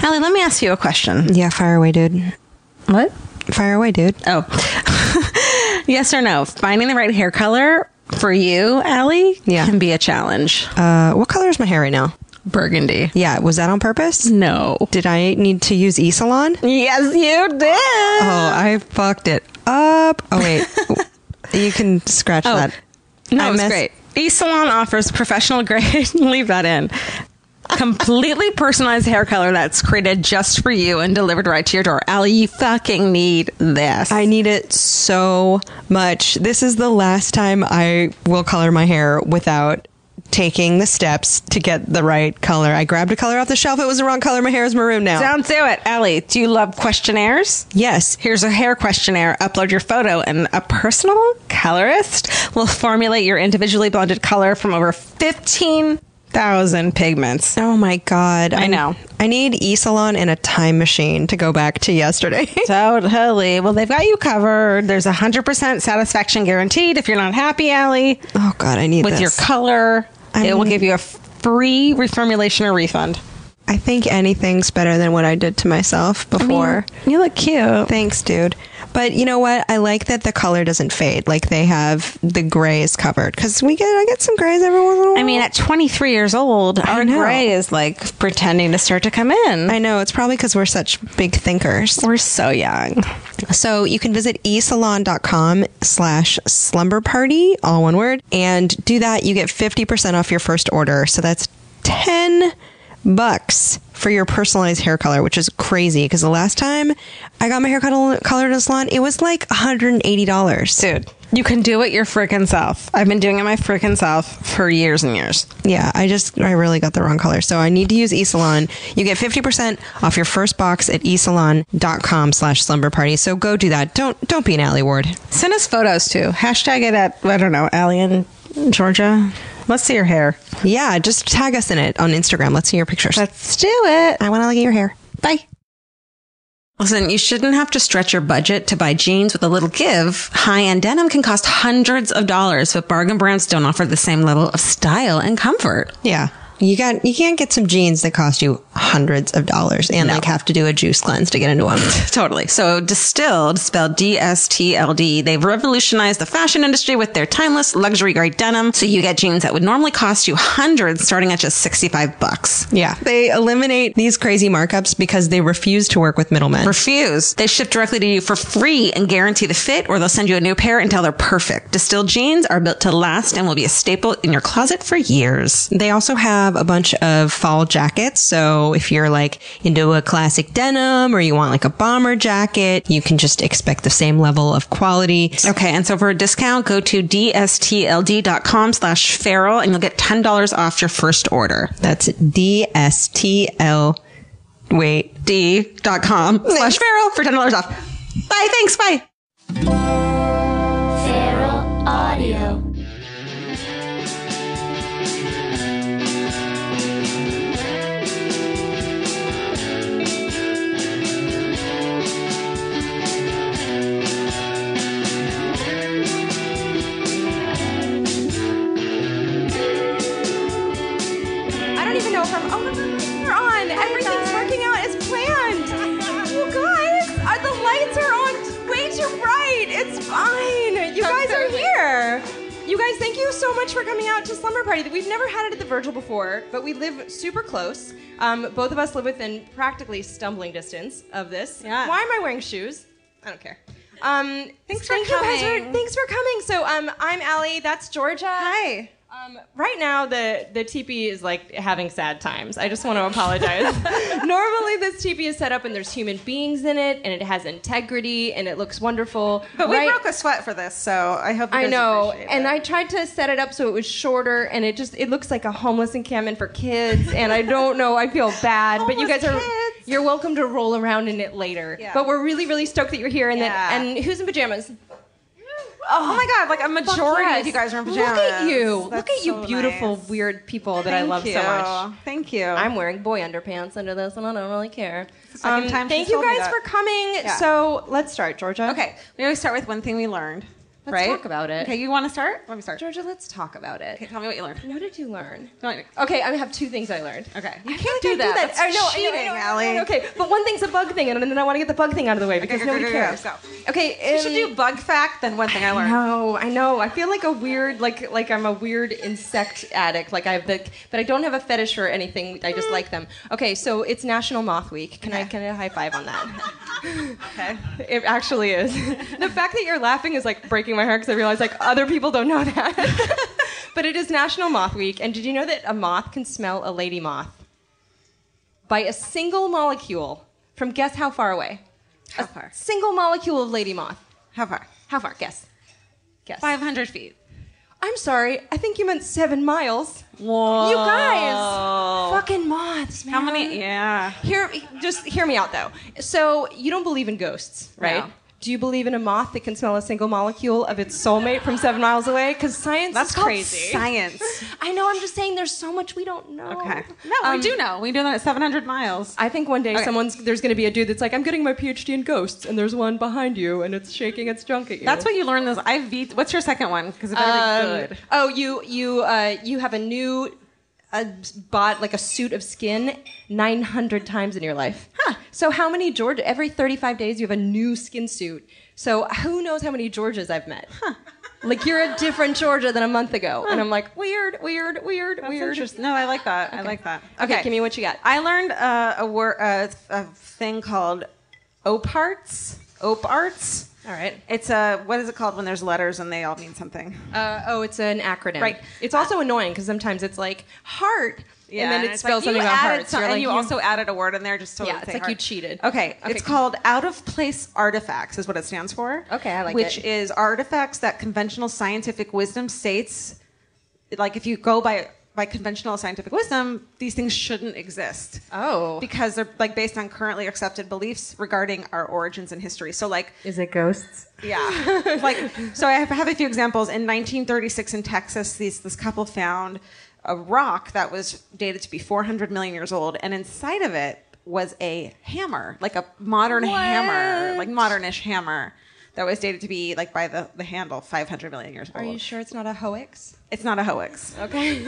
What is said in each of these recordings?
Alie, let me ask you a question. Yeah, fire away, dude. What? Fire away, dude. Oh. Yes or no? Finding the right hair color for you, Alie, can be a challenge. What color is my hair right now? Burgundy. Yeah, was that on purpose? No. Did I need to use E-Salon? Yes, you did. Oh, I fucked it up. Oh, wait. You can scratch that. No, it's great. E-Salon offers professional grade, leave that in, completely personalized hair color that's created just for you and delivered right to your door. Alie, you fucking need this. I need it so much. This is the last time I will color my hair without taking the steps to get the right color. I grabbed a color off the shelf. It was the wrong color. My hair is maroon now. Don't do it. Alie, do you love questionnaires? Yes. Here's a hair questionnaire. Upload your photo and a personal colorist will formulate your individually blended color from over 15,000 pigments. Oh my God. I know. I need E-Salon and a time machine to go back to yesterday. Totally. Well, they've got you covered. There's 100% satisfaction guaranteed if you're not happy, Alie. Oh God, I need with this. Your color. It will give you a free reformulation or refund. I think anything's better than what I did to myself before. I mean, you look cute. Thanks, dude. But you know what? I like that the color doesn't fade. Like they have the grays covered. Because I get some grays every once in a while. I mean, at 23 years old, our gray is like pretending to start to come in. I know. It's probably because we're such big thinkers. We're so young. So you can visit esalon.com/slumberparty, all one word. And do that. You get 50% off your first order. So that's $10 for your personalized hair color, which is crazy because the last time I got my hair colored at a salon, it was like $180. Dude, you can do it your freaking self. I've been doing it my freaking self for years and years. Yeah, I really got the wrong color. So I need to use eSalon. You get 50% off your first box at esalon.com/slumberparty. So go do that. Don't be an Alie Ward. Send us photos too. Hashtag it at, I don't know, Alie in Georgia. Let's see your hair. Yeah, just tag us in it on Instagram. Let's see your pictures. Let's do it. I want to look at your hair. Bye. Listen, you shouldn't have to stretch your budget to buy jeans with a little give. High-end denim can cost hundreds of dollars, but bargain brands don't offer the same level of style and comfort. Yeah. You can't get some jeans that cost you hundreds of dollars and like have to do a juice cleanse to get into them. Totally. So Distilled, spelled DSTLD, they've revolutionized the fashion industry with their timeless luxury grade denim. So you get jeans that would normally cost you hundreds starting at just $65. Yeah. They eliminate these crazy markups because they refuse to work with middlemen. Refuse. They ship directly to you for free and guarantee the fit, or they'll send you a new pair until they're perfect. Distilled jeans are built to last and will be a staple in your closet for years. They also have a bunch of fall jackets. So if you're like into a classic denim or you want like a bomber jacket, you can just expect the same level of quality. Okay. And so for a discount, go to dstld.com/feral and you'll get $10 off your first order. That's d.com/feral for $10 off. Bye. Thanks. Bye. Feral Audio. You're on. Everything's working out as planned. Well, guys, the lights are on way too bright. It's fine. You guys are here. You guys, thank you so much for coming out to Slumber Party. We've never had it at the Virgil before, but we live super close. Both of us live within practically stumbling distance of this. Yeah. Why am I wearing shoes? I don't care. Thanks for coming. Thanks for coming. So, I'm Alie. That's Georgia. Hi. Right now, the teepee is like having sad times. I just want to apologize. Normally, this teepee is set up and there's human beings in it, and it has integrity, and it looks wonderful. But we broke a sweat for this, so I hope you guys appreciate it. And I tried to set it up so it was shorter, and it looks like a homeless encampment for kids, and I don't know, I feel bad. But you guys you're welcome to roll around in it later. Yeah. But we're really, really stoked that you're here, and and who's in pajamas? Oh my God, like a majority of you guys are in pajamas. Look at you. That's Look at you so beautiful, nice. Weird people that I love so much. Thank you. I'm wearing boy underpants under this, and I don't really care. Thank you guys for coming. Yeah. So let's start, Georgia. Okay, we always start with one thing we learned. right? talk about it. Okay, you want to start? Let me start. Georgia, let's talk about it. Okay, tell me what you learned. What did you learn? Don't- Okay, I have 2 things I learned. Okay. You I can't feel do like I that. That's I know, cheating, Alie. Okay, but one thing's a bug thing, and then I want to get the bug thing out of the way because go, nobody go, go, cares. go. Okay, We should do bug fact, then one thing I learned. No, I know. I feel like a weird, like I'm a weird insect addict. Like but I don't have a fetish for anything. I just like them. Okay, so it's National Moth Week. Can I high five on that? Okay. It actually is. The fact that you're laughing is like breaking my heart because I realize like other people don't know that. But it is National Moth Week, and did you know that a moth can smell a lady moth by a single molecule from guess how far away? How far? Single molecule of lady moth. How far? How far? Guess. Guess. 500 feet. I'm sorry. I think you meant 7 miles. Whoa. You guys, fucking moths, man. How many? Yeah. Just hear me out though. So you don't believe in ghosts, right? No. Do you believe in a moth that can smell a single molecule of its soulmate from 7 miles away? Because science That's is called crazy. science. I know. I'm just saying. There's so much we don't know. Okay. No, we do know. We do know at 700 miles. I think one day Okay. there's going to be a dude that's like, I'm getting my PhD in ghosts, and there's one behind you, and it's shaking its junk at you. That's what you learn. What's your second one? Because it better be good. Oh, you have a new bought like a suit of skin 900 times in your life. Huh. So how many Georgia? Every 35 days you have a new skin suit. So who knows how many Georgias I've met? Huh. Like you're a different Georgia than a month ago, and I'm like weird. That's interesting. No, I like that. I like that. Okay, give me what you got. I learned a thing called oparts. Oparts. All right. It's what is it called when there's letters and they all mean something? It's an acronym. Right. It's also annoying because sometimes it's like heart, and then it it's spells like something you about added hearts. some- You're and like, you also added a word in there just so Yeah, it it's say like heart. you cheated. Okay, it's called out of place artifacts is what it stands for. Okay, I like which it. is artifacts that conventional scientific wisdom states, like if you go by conventional scientific wisdom, these things shouldn't exist. Oh. Because they're like based on currently accepted beliefs regarding our origins and history. So like Is it ghosts? yeah. Like, so I have a few examples. In 1936 in Texas, this couple found a rock that was dated to be 400 million years old, and inside of it was a hammer, like a modern hammer, like modernish hammer that was dated to be like by the handle 500 million years old. Are you sure it's not a hoax? It's not a hoax. Okay.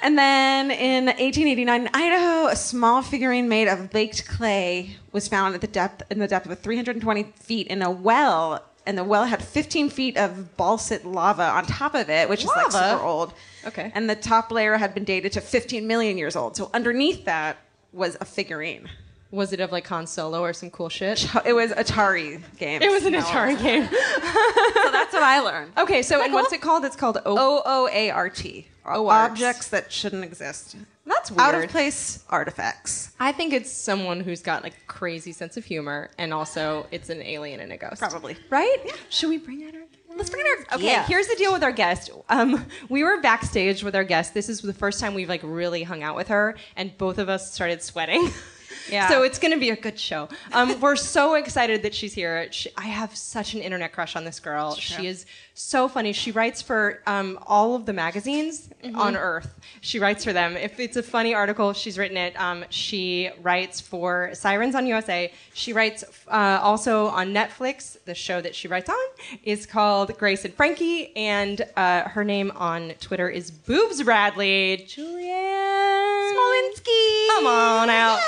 And then in 1889 in Idaho, a small figurine made of baked clay was found in the depth of 320 feet in a well, and the well had 15 feet of bauxite lava on top of it, which is like Lava? super old. Okay. And the top layer had been dated to 15 million years old. So underneath that was a figurine. Was it of like Han Solo or some cool shit? It was Atari game. It was an Atari game. So that's what I learned. Okay, so and what's it called? It's called OOART. Objects that shouldn't exist. That's weird. Out of place artifacts. I think it's someone who's got like crazy sense of humor, and also it's an alien and a ghost. Probably. Right? Yeah. Should we bring out our guest? Let's bring in our. Okay. Yeah. Here's the deal with our guest. We were backstage with our guest. This is the first time we've like really hung out with her, and both of us started sweating. Yeah. So it's going to be a good show. We're so excited that she's here. I have such an internet crush on this girl. She is so funny. She writes for all of the magazines on Earth. She writes for them. If it's a funny article, she's written it. She writes for Sirens on USA. She writes also on Netflix. The show that she writes on is called Grace and Frankie, and her name on Twitter is Boobs Radley. Julianne Smolinski. Come on out.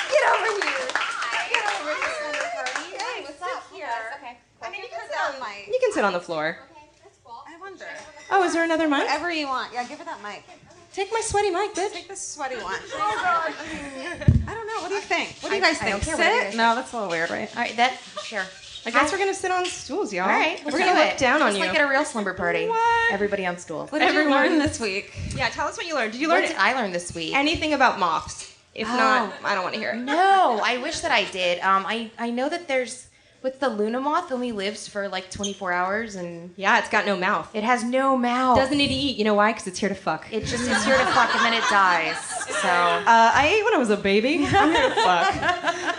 Get over here. Hey, what's up? Okay. I mean, you can sit on my. You can sit on the floor. I wonder. Oh, is there another mic? Whatever you want. Yeah, give her that mic. Take my sweaty mic, bitch. Take this sweaty one. Oh, God. I don't know. What do you think? What do you guys I think? don't care what you guys Sit? No, that's a little weird, right? All right, sure. I guess we're gonna sit on stools, y'all. All right, we're gonna look down on Just you. like at a real slumber party. What? Everybody on stools. What did you Everyone- learn this week? Yeah, tell us what you learned. Did you What learn did I learn this week? anything about moths? If not, I don't want to hear it. No, I wish that I did. I know that there's what's the Luna moth only lives for like 24 hours and Yeah, it's got no mouth. it has no mouth. Doesn't need to eat. You know why? Because it's here to fuck. It just is here to fuck and then it dies. So I ate when I was a baby. I'm here to fuck.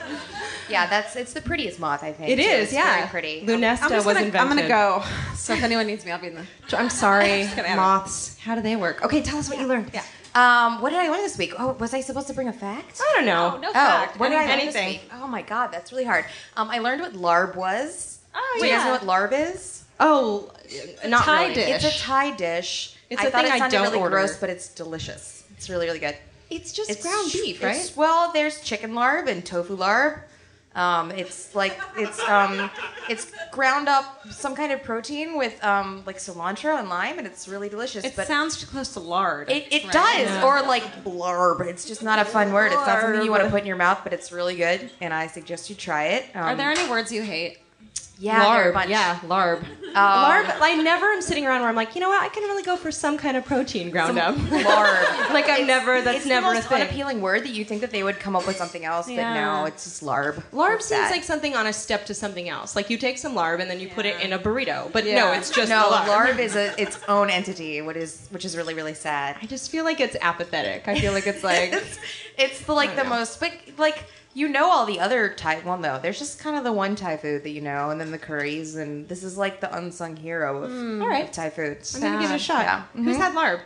yeah, it's the prettiest moth I think. It too. is, It's yeah. very pretty. Lunesta was invented. I'm gonna go. So if anyone needs me, I'll be in the. I'm sorry, Just kidding. moths. How do they work? Okay, tell us what you learned. Yeah. What did I learn this week? Oh, was I supposed to bring a fact? I don't know. No fact. What did I learn Anything. this week? Oh my god, that's really hard. I learned what larb was. Oh, Do you guys know what larb is? Oh, not Thai really. dish. It's a Thai dish. It's I a thought thing it I sounded don't really order. gross, but it's delicious. It's really, really good. It's just ground beef, right? Well, there's chicken larb and tofu larb. It's ground up some kind of protein with like cilantro and lime, and it's really delicious. It but sounds too close to lard. it right? does, Yeah. or like blarb. It's just not a fun word. It's not something you want to put in your mouth, but it's really good, and I suggest you try it. Are there any words you hate? Yeah, there are a Larb. bunch. Yeah, larb. Larb. I never am sitting around where I'm like, you know what? I can really go for some kind of protein ground up. Larb. Like I've never. That's it's never the a most thing. unappealing word that you think that they would come up with something else, but no, it's just larb. Larb It's seems bad. like something on a step to something else. Like you take some larb and then you put it Yeah. in a burrito. But no, Yeah. it's just no, the larb. larb is its own entity, which is really, really sad. I just feel like it's apathetic. I feel like it's like It's the the most, but like you know all the other Thai. Well, no, there's just kind of the one Thai food that you know, and then the curries, and this is like the unsung hero of, all right. of Thai foods. I'm gonna give it a shot. Yeah. Who's had larb?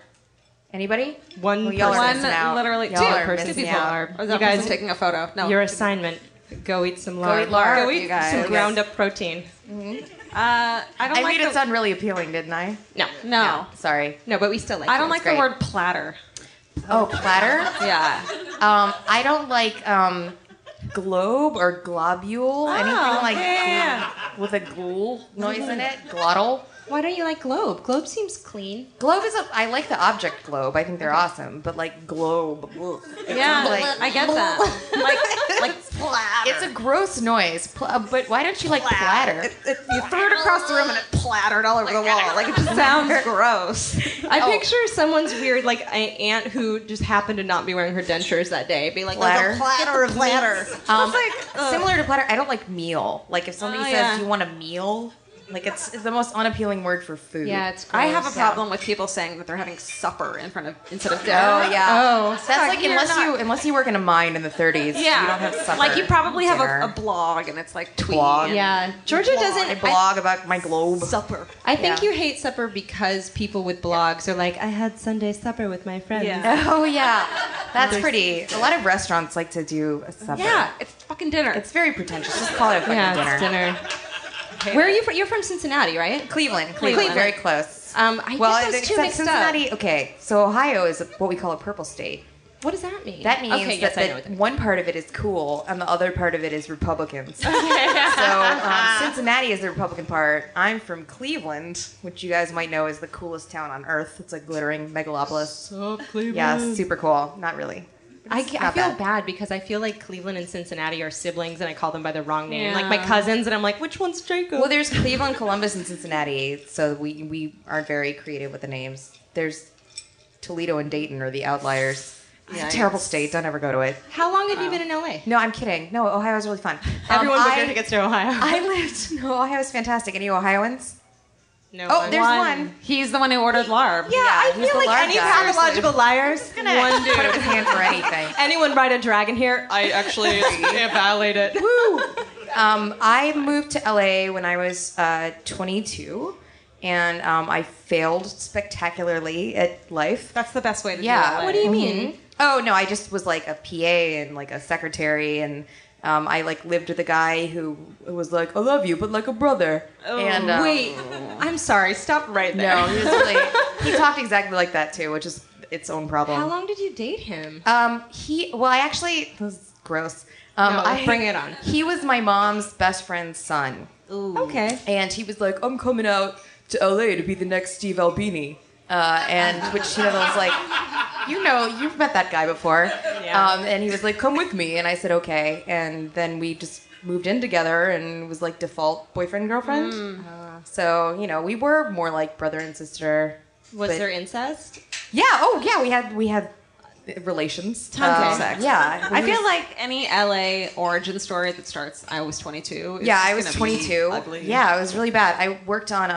Anybody? One Well, y'all are One, missing out. literally, Y'all two are person missing people. out. Or is You that guys- person taking a photo? No. Your assignment. Go eat some larb. eat larb, Go you eat guys. some ground up protein. I don't I like made it the, sound really appealing, didn't I? No. No. Sorry. No, but we still like I it. don't like great. the word platter. Oh, platter. Yeah. I don't like globe or globule. Anything like with a ghoul noise in it. Glottal. Why don't you like globe? Globe seems clean. Globe is I like the object globe. I think they're awesome. But like globe. ugh. It Yeah, sounds like- I get that. like platter. It's a gross noise. But why don't you like platter? You threw it across the room and it plattered all over the wall. Like it just sounds gross. I picture someone's weird, like, aunt who just happened to not be wearing her dentures that day, being like, Platter. "There's a platter of platter." Similar to platter, I don't like meal. Like if somebody Oh, says, yeah. "Do you want a meal?" Like it's the most unappealing word for food. Yeah, it's gross. I have a problem with people saying that they're having supper in front of instead of dinner. Oh yeah. Oh. That's like you're not- unless you work in a mine in the 30s. Yeah. You don't have supper. Like you probably have dinner. a blog and it's like tweet. Blog. Yeah. Georgia doesn't. I blog about my globe. Supper. I think Yeah. you hate supper because people with blogs are like, I had Sunday supper with my friends. Yeah. Oh yeah, that's pretty. A lot of restaurants like to do a supper. Yeah, it's fucking dinner. It's very pretentious. Just call it a fucking Yeah, dinner. it's dinner. Where are you from? You're from Cincinnati, right? Cleveland. Cleveland. Very close. I get those two except mixed Cincinnati. up. Okay, so Ohio is what we call a purple state. What does that mean? That means okay, yes, I know that what one part of it is cool and the other part of it is Republicans. So Cincinnati is the Republican part. I'm from Cleveland, which you guys might know is the coolest town on earth. It's a glittering megalopolis. Cleveland. Yeah, super cool. Not really. I not feel bad. bad because I feel like Cleveland and Cincinnati are siblings and I call them by the wrong name. Yeah. Like my cousins, and I'm like, which one's Jacob? Well, there's Cleveland, Columbus, and Cincinnati, so we are very creative with the names. There's Toledo and Dayton are the outliers. It's a terrible state. Don't ever go to it. How long have you been in LA? No, I'm kidding. No, Ohio's really fun. Everyone book I, their tickets to Ohio. No, Ohio's fantastic. Any Ohioans? no, Oh, I'm- there's one. He's the one who ordered larb. Yeah, I who's feel the like large any guy? pathological liars. One dude. Put up his hand for anything. Anyone ride a dragon here? I actually violate it. I moved to LA when I was 22, and I failed spectacularly at life. That's the best way to Yeah. do it. What do you mean? Oh no, I just was like a PA and like a secretary, and I like lived with a guy who was like, "I love you, but like a brother." And Wait, I'm sorry. Stop right there. no, he was really he talked exactly like that too, which is its own problem. How long did you date him? I actually this is gross. Bring it on. He was my mom's best friend's son. Okay. And he was like, "I'm coming out to LA to be the next Steve Albini." And which was like, you've met that guy before. Yeah. And he was like, "Come with me," and I said, "Okay." And then we just moved in together, and it was like default boyfriend girlfriend. So we were more like brother and sister. Was but- there incest? Yeah. Oh yeah. We had relations. Tons of sex. Yeah. I feel like any LA origin story that starts, I was 22. is Yeah, I was gonna be 22. ugly. Yeah, it was really bad. I worked on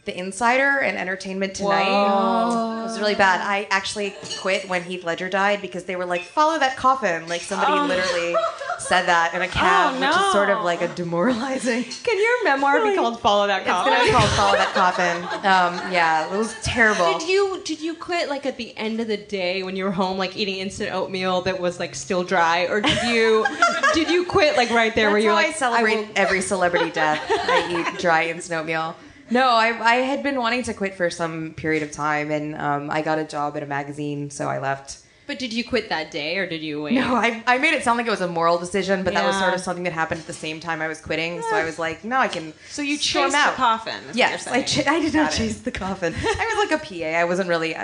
The Insider and Entertainment Tonight. Whoa. It was really bad. I actually quit when Heath Ledger died because they were like, follow that coffin. Like somebody literally said that in a cab, which is sort of like a demoralizing. Can your memoir be called Follow That Coffin? It's going to be called Follow That Coffin. Yeah, it was terrible. Did you quit like at the end of the day when you were home, like eating instant oatmeal that was like still dry, or did you quit like right there where you're like? I celebrate every celebrity death. I eat dry instant oatmeal. No, I had been wanting to quit for some period of time, and I got a job at a magazine, so I left. But did you quit that day, or did you wait? No, I made it sound like it was a moral decision, but that was sort of something that happened at the same time I was quitting, so I was like, no, I can. So you chased the coffin. Yes, I did not chase the coffin. I was like a PA. I wasn't really.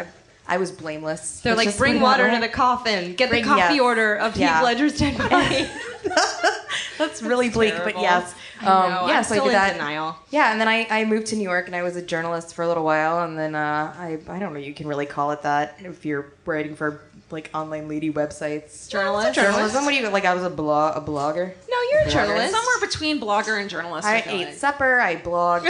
I was blameless. They're like, bring water to the coffin. Get the coffee order of Heath Ledger's dead body. That's really bleak, terrible. but yes. I know. I'm so still I did that. in denial. Yeah, and then I moved to New York, and I was a journalist for a little while, and then I don't know, you can really call it that if you're writing for like online lady websites. Journalism? What do you like? I was a blogger. No, you're a journalist. Somewhere between blogger and journalist. I ate supper. I blogged.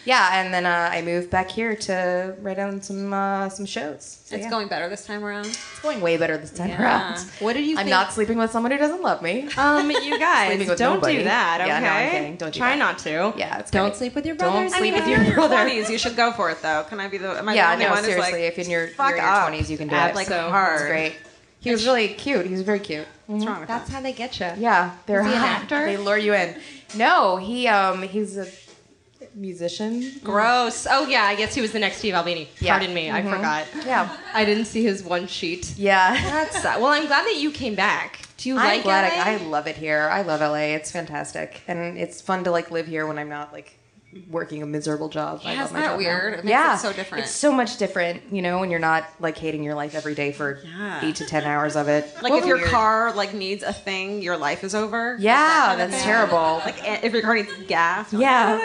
Yeah, and then I moved back here to write on some shows. So, it's going better this time around. It's going way better this time around. What did you think? I'm not sleeping with someone who doesn't love me. You guys, don't do that, okay? Yeah, no, I'm kidding. Don't do Try that. not to. Yeah, it's Don't great. sleep with your brothers. Don't sleep with If you're your in your brother. 20s, you should go for it, though. Can I be the? Am I Yeah, the only no, one who's seriously. like, If you're in fuck your up. 20s, you can do Add, it. like, So hard. It's great. He was really cute. He was very cute. What's wrong with That's that? how they get you. Yeah, they're Is he an hot. actor? They lure you in. No, he's a musician. Gross. Oh yeah, I guess he was the next Steve Albini. Yeah. Pardon me, I forgot. Yeah. I didn't see his one sheet. Yeah. That's well. I'm glad that you came back. Do you like glad LA? I love it here. I love LA. It's fantastic, and it's fun to like live here when I'm not like working a miserable job. I love Isn't my that job weird? now. It makes it so different. It's so much different, you know, when you're not like hating your life every day for 8 to 10 hours of it. Like if your car like needs a thing, your life is over. Yeah, that's terrible. Like if your car needs gas. Yeah.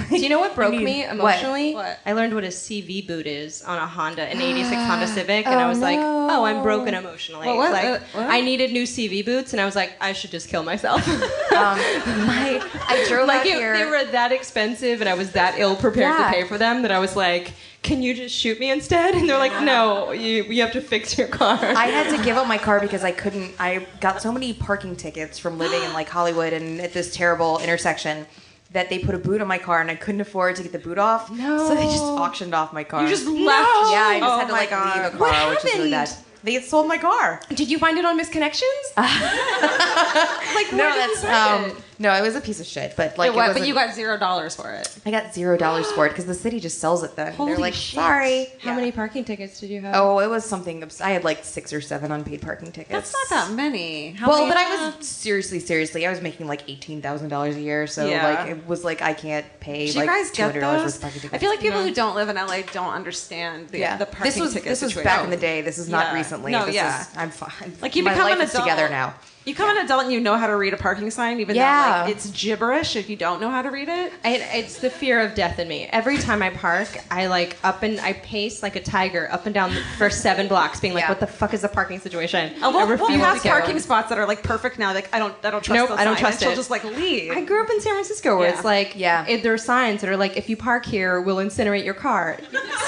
Do you know what broke me emotionally? What? I learned what a CV boot is on a Honda, an '86 Honda Civic, and I was like, "Oh, I'm broken emotionally." What? Like, I needed new CV boots, and I was like, "I should just kill myself." I drove like out here. they were that expensive, and I was that ill prepared to pay for them that I was like, "Can you just shoot me instead?" And they're like, "No, you have to fix your car." I had to give up my car because I got so many parking tickets from living in like Hollywood and at this terrible intersection that they put a boot on my car and I couldn't afford to get the boot off. No. So they just auctioned off my car. You just left. Yeah, I just had to my like God. leave a car, What which is really bad. happened? They had sold my car. Did you find it on Misconnections? Like, No, where did you find it? no, it was a piece of shit. But like, But you got $0 for it. I got $0 for it because the city just sells it. Then Holy they're like, shit. sorry. How Yeah. many parking tickets did you have? Oh, it was something. I had like 6 or 7 unpaid parking tickets. That's not that many. How Well, many? but I was seriously, I was making like $18,000 a year, so Yeah. like it was like I can't pay Do you like guys get $200 those? worth of parking tickets. I feel like people who don't live in LA don't understand the parking ticket this was situation. back in the day. This is not Yeah. recently. No, this yeah. is, I'm fine. Like you my become life an is adult together now. You become an adult and you know how to read a parking sign, even though Yeah. like, it's gibberish if you don't know how to read it. It's the fear of death in me. Every time I park, I pace like a tiger up and down the first 7 blocks, being like, Yeah. "What the fuck is the parking situation?" Oh, I we'll refuse have to go. parking spots that are like perfect now. Like I don't trust. Nope, the I don't sign. trust And she'll it. just like leave. I grew up in San Francisco where Yeah. it's like, Yeah. there are signs that are like, if you park here, we'll incinerate your car.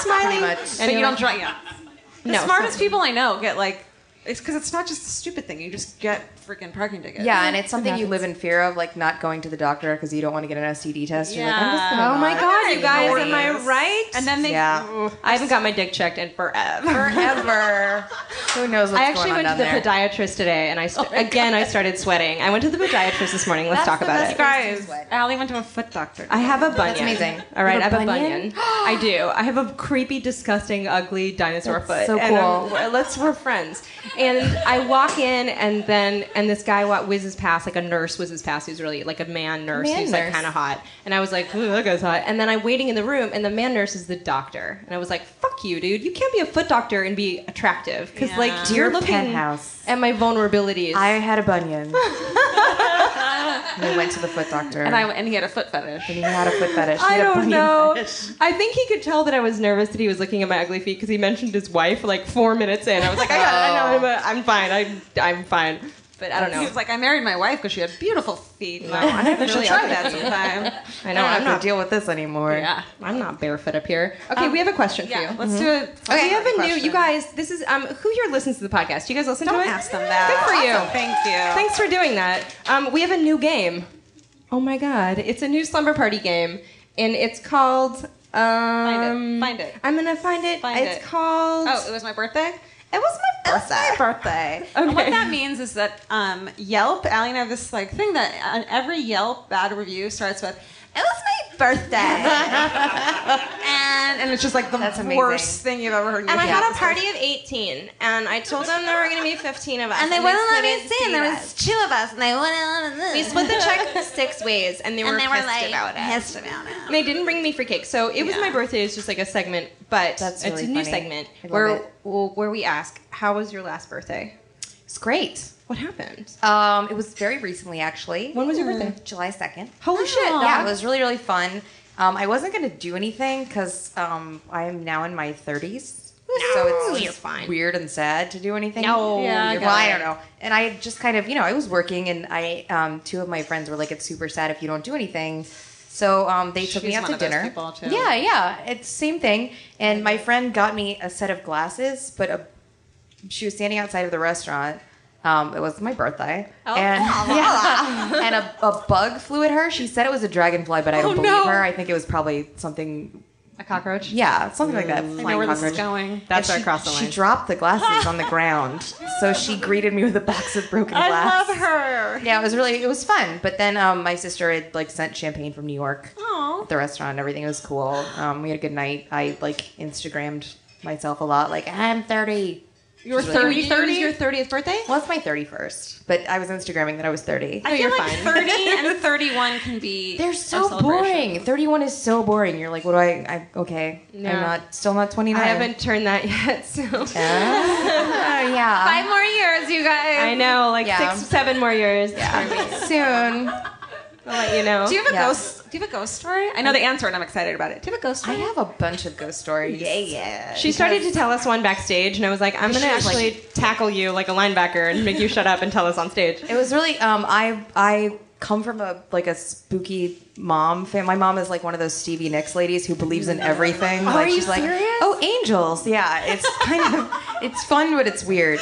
Smiley. Pretty much. but And you you're don't like, drive. Yeah. The No, smartest so- people I know get like. It's because it's not just a stupid thing. You just get freaking parking tickets. Yeah, and it's something you live in fear of, like not going to the doctor because you don't want to get an STD test. You're like, I'm just gonna Oh my not. God, you guys, Ignore am I this. right? And then they. Yeah. I haven't got my dick checked in forever. Forever. Who knows what's I actually going went on to the down there? podiatrist today, and I started sweating. I went to the podiatrist this morning. Let's talk about it. Guys, Alie went to a foot doctor. I have a bunion. That's amazing. All right, You I have have a a bunion? bunion. I do. I have a creepy, disgusting, ugly dinosaur That's foot. so And cool. we're friends. And I walk in, and this guy whizzes past, like a nurse whizzes past, who's really like a man nurse who's like nurse. kind of hot. And I was like, ooh, that guy's hot. And then I'm waiting in the room, and the man nurse is the doctor. And I was like, fuck you, dude. You can't be a foot doctor and be attractive. Because Yeah. like Dear you're looking penthouse. at my vulnerabilities. I had a bunion. And I went to the foot doctor. And he had a foot fetish. and he had a foot fetish. He I had a don't bunion know. fetish. I think he could tell that I was nervous that he was looking at my ugly feet because he mentioned his wife like 4 minutes in. I was like, I know, I'm fine. I'm fine. But I don't know. He was like, I married my wife because she had beautiful feet. No, I have should really try ugly that feet. sometime. I I know. don't I'm have not. to deal with this anymore. Yeah. I'm not barefoot up here. Okay, we have a question for Yeah, you. let's do it. We have a new. You guys, this is who here listens to the podcast? Do you guys listen to Don't it? ask them that. Good for you. Awesome, thank you. Thanks for doing that. We have a new game. Oh my god, it's a new slumber party game, and it's called. Find it. I'm gonna find it. Find it's it. called. Oh, it was my birthday? It was my birthday. It's my birthday. And what that means is that Yelp, Alie and I have this like thing that on every Yelp bad review starts with, it was my birthday. and it's just like the That's amazing. worst thing you've ever heard. in your And I life. had a party of 18, and I told them there were going to be 15 of us. And they wouldn't let me couldn't see, and see there us. was 2 of us, and they wouldn't let We split the check 6 ways, and they were pissed about it. pissed about it. And they didn't bring me free cake, so it was Yeah. my birthday. It's just like a segment, but That's it's really a new funny. segment I love where it. where we ask, "How was your last birthday? It's great. What happened? It was very recently, actually. When was your birthday? July 2nd. Holy shit! Yeah, it was really, really fun. I wasn't going to do anything because I am now in my 30s. So it's you're just fine. weird and sad to do anything. No, Yeah, Well, I don't know. And I just kind of, I was working and I 2 of my friends were like, it's super sad if you don't do anything. So they took me She's out one to of those dinner. people, too. Yeah, it's same thing. And my friend got me a set of glasses, but she was standing outside of the restaurant. It was my birthday, and and a bug flew at her. She said it was a dragonfly, but I don't believe her. I think it was probably something. A cockroach. Yeah, something like that. I know flying where this is cockroach. going. That's And where I crossed the She line. dropped the glasses on the ground, so she greeted me with a box of broken glass. I love her. Yeah, it was fun. But then my sister had like sent champagne from New York Aw. at the restaurant and everything. It was cool. We had a good night. I like Instagrammed myself a lot. Like, I'm 30. You were It was really 30. fun. It was your 30th birthday. Well, it's my 31st, but I was Instagramming that I was 30. I feel you're like fine. 30 and 31 can be They're a so celebration. boring. 31 is so boring. You're like, what do I okay. Yeah. I'm still not 29. I haven't turned that yet, so. Yeah. 5 more years, you guys. I know, like Yeah. 6, 7 more years. Soon. I'll let you know. Do you have a Yeah. ghost? Do you have a ghost story? I know the answer, and I'm excited about it. Do you have a ghost I story? have a bunch of ghost stories. yeah. She started to tell us one backstage, and I was like, I'm going to She was actually tackle you like a linebacker and make you shut up and tell us on stage. It was really I come from a spooky mom family. My mom is like one of those Stevie Nicks ladies who believes in everything. Like are you she's like, serious? oh, angels. Yeah, it's it's fun, but it's weird.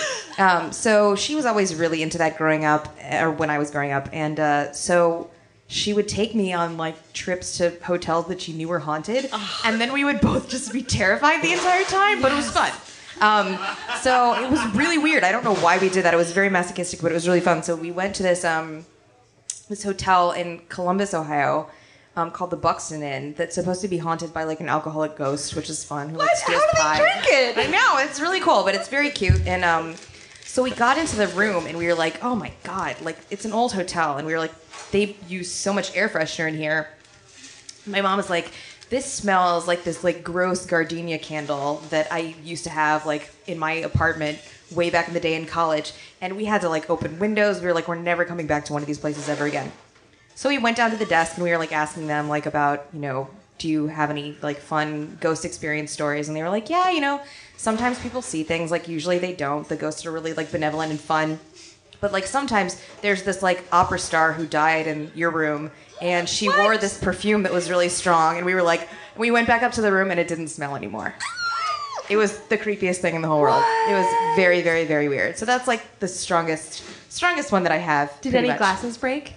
So she was always really into that growing up, or when I was growing up, and so she would take me on like trips to hotels that she knew were haunted, and then we would both just be terrified the entire time. But it was fun. So it was really weird. I don't know why we did that. It was very masochistic, but it was really fun. So we went to this hotel in Columbus, Ohio, called the Buxton Inn. That's supposed to be haunted by like an alcoholic ghost, which is fun. Who like steals pie. drink it? I know, it's really cool, but it's very cute. And so we got into the room and we were like, oh my god, like it's an old hotel, and we were like, they use so much air freshener in here. My mom was like, this smells like this like gross gardenia candle that I used to have like in my apartment way back in the day in college, and we had to like open windows. We were like, we're never coming back to one of these places ever again. So we went down to the desk and we were like asking them like about, do you have any like fun ghost experience stories? And they were like, yeah, sometimes people see things, like usually they don't. The ghosts are really like benevolent and fun. But like sometimes there's this like opera star who died in your room, and she wore this perfume that was really strong, and we went back up to the room and it didn't smell anymore. It was the creepiest thing in the whole world. It was very, very, very weird. So that's like the strongest one that I have. Did pretty any much. glasses break?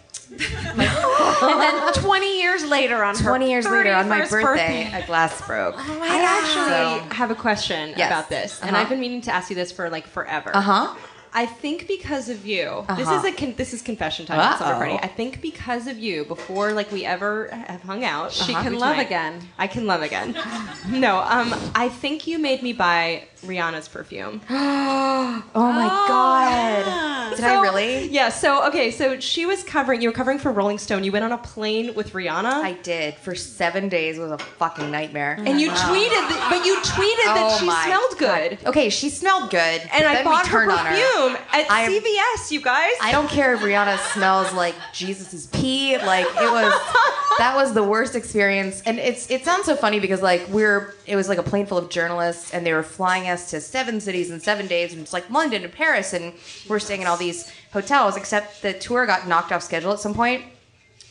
And then 20 years later on her 20 years later on my 31st birthday, a glass broke. I actually have a question Yes. about this, and I've been meaning to ask you this for like forever. Uh-huh. I think because of you, this is confession time. Uh-oh. At Slumber Party. I think because of you, before like we ever have hung out, She can which love might- again. I can love again. No, I think you made me buy Rihanna's perfume. Oh my god. Did I really? Yeah. So you were covering for Rolling Stone. You went on a plane with Rihanna. I did. For 7 days. It was a fucking nightmare. and you tweeted, that Oh she my smelled good. God. Okay, she smelled good. And but I then we bought her turned on perfume at I- CVS, you guys. I don't care if Rihanna smells like Jesus' pee. Like, it was That was the worst experience, and it sounds so funny because like it was like a plane full of journalists, and they were flying us to 7 cities in 7 days, and it's like London and Paris, and we're staying in all these hotels. Except the tour got knocked off schedule at some point,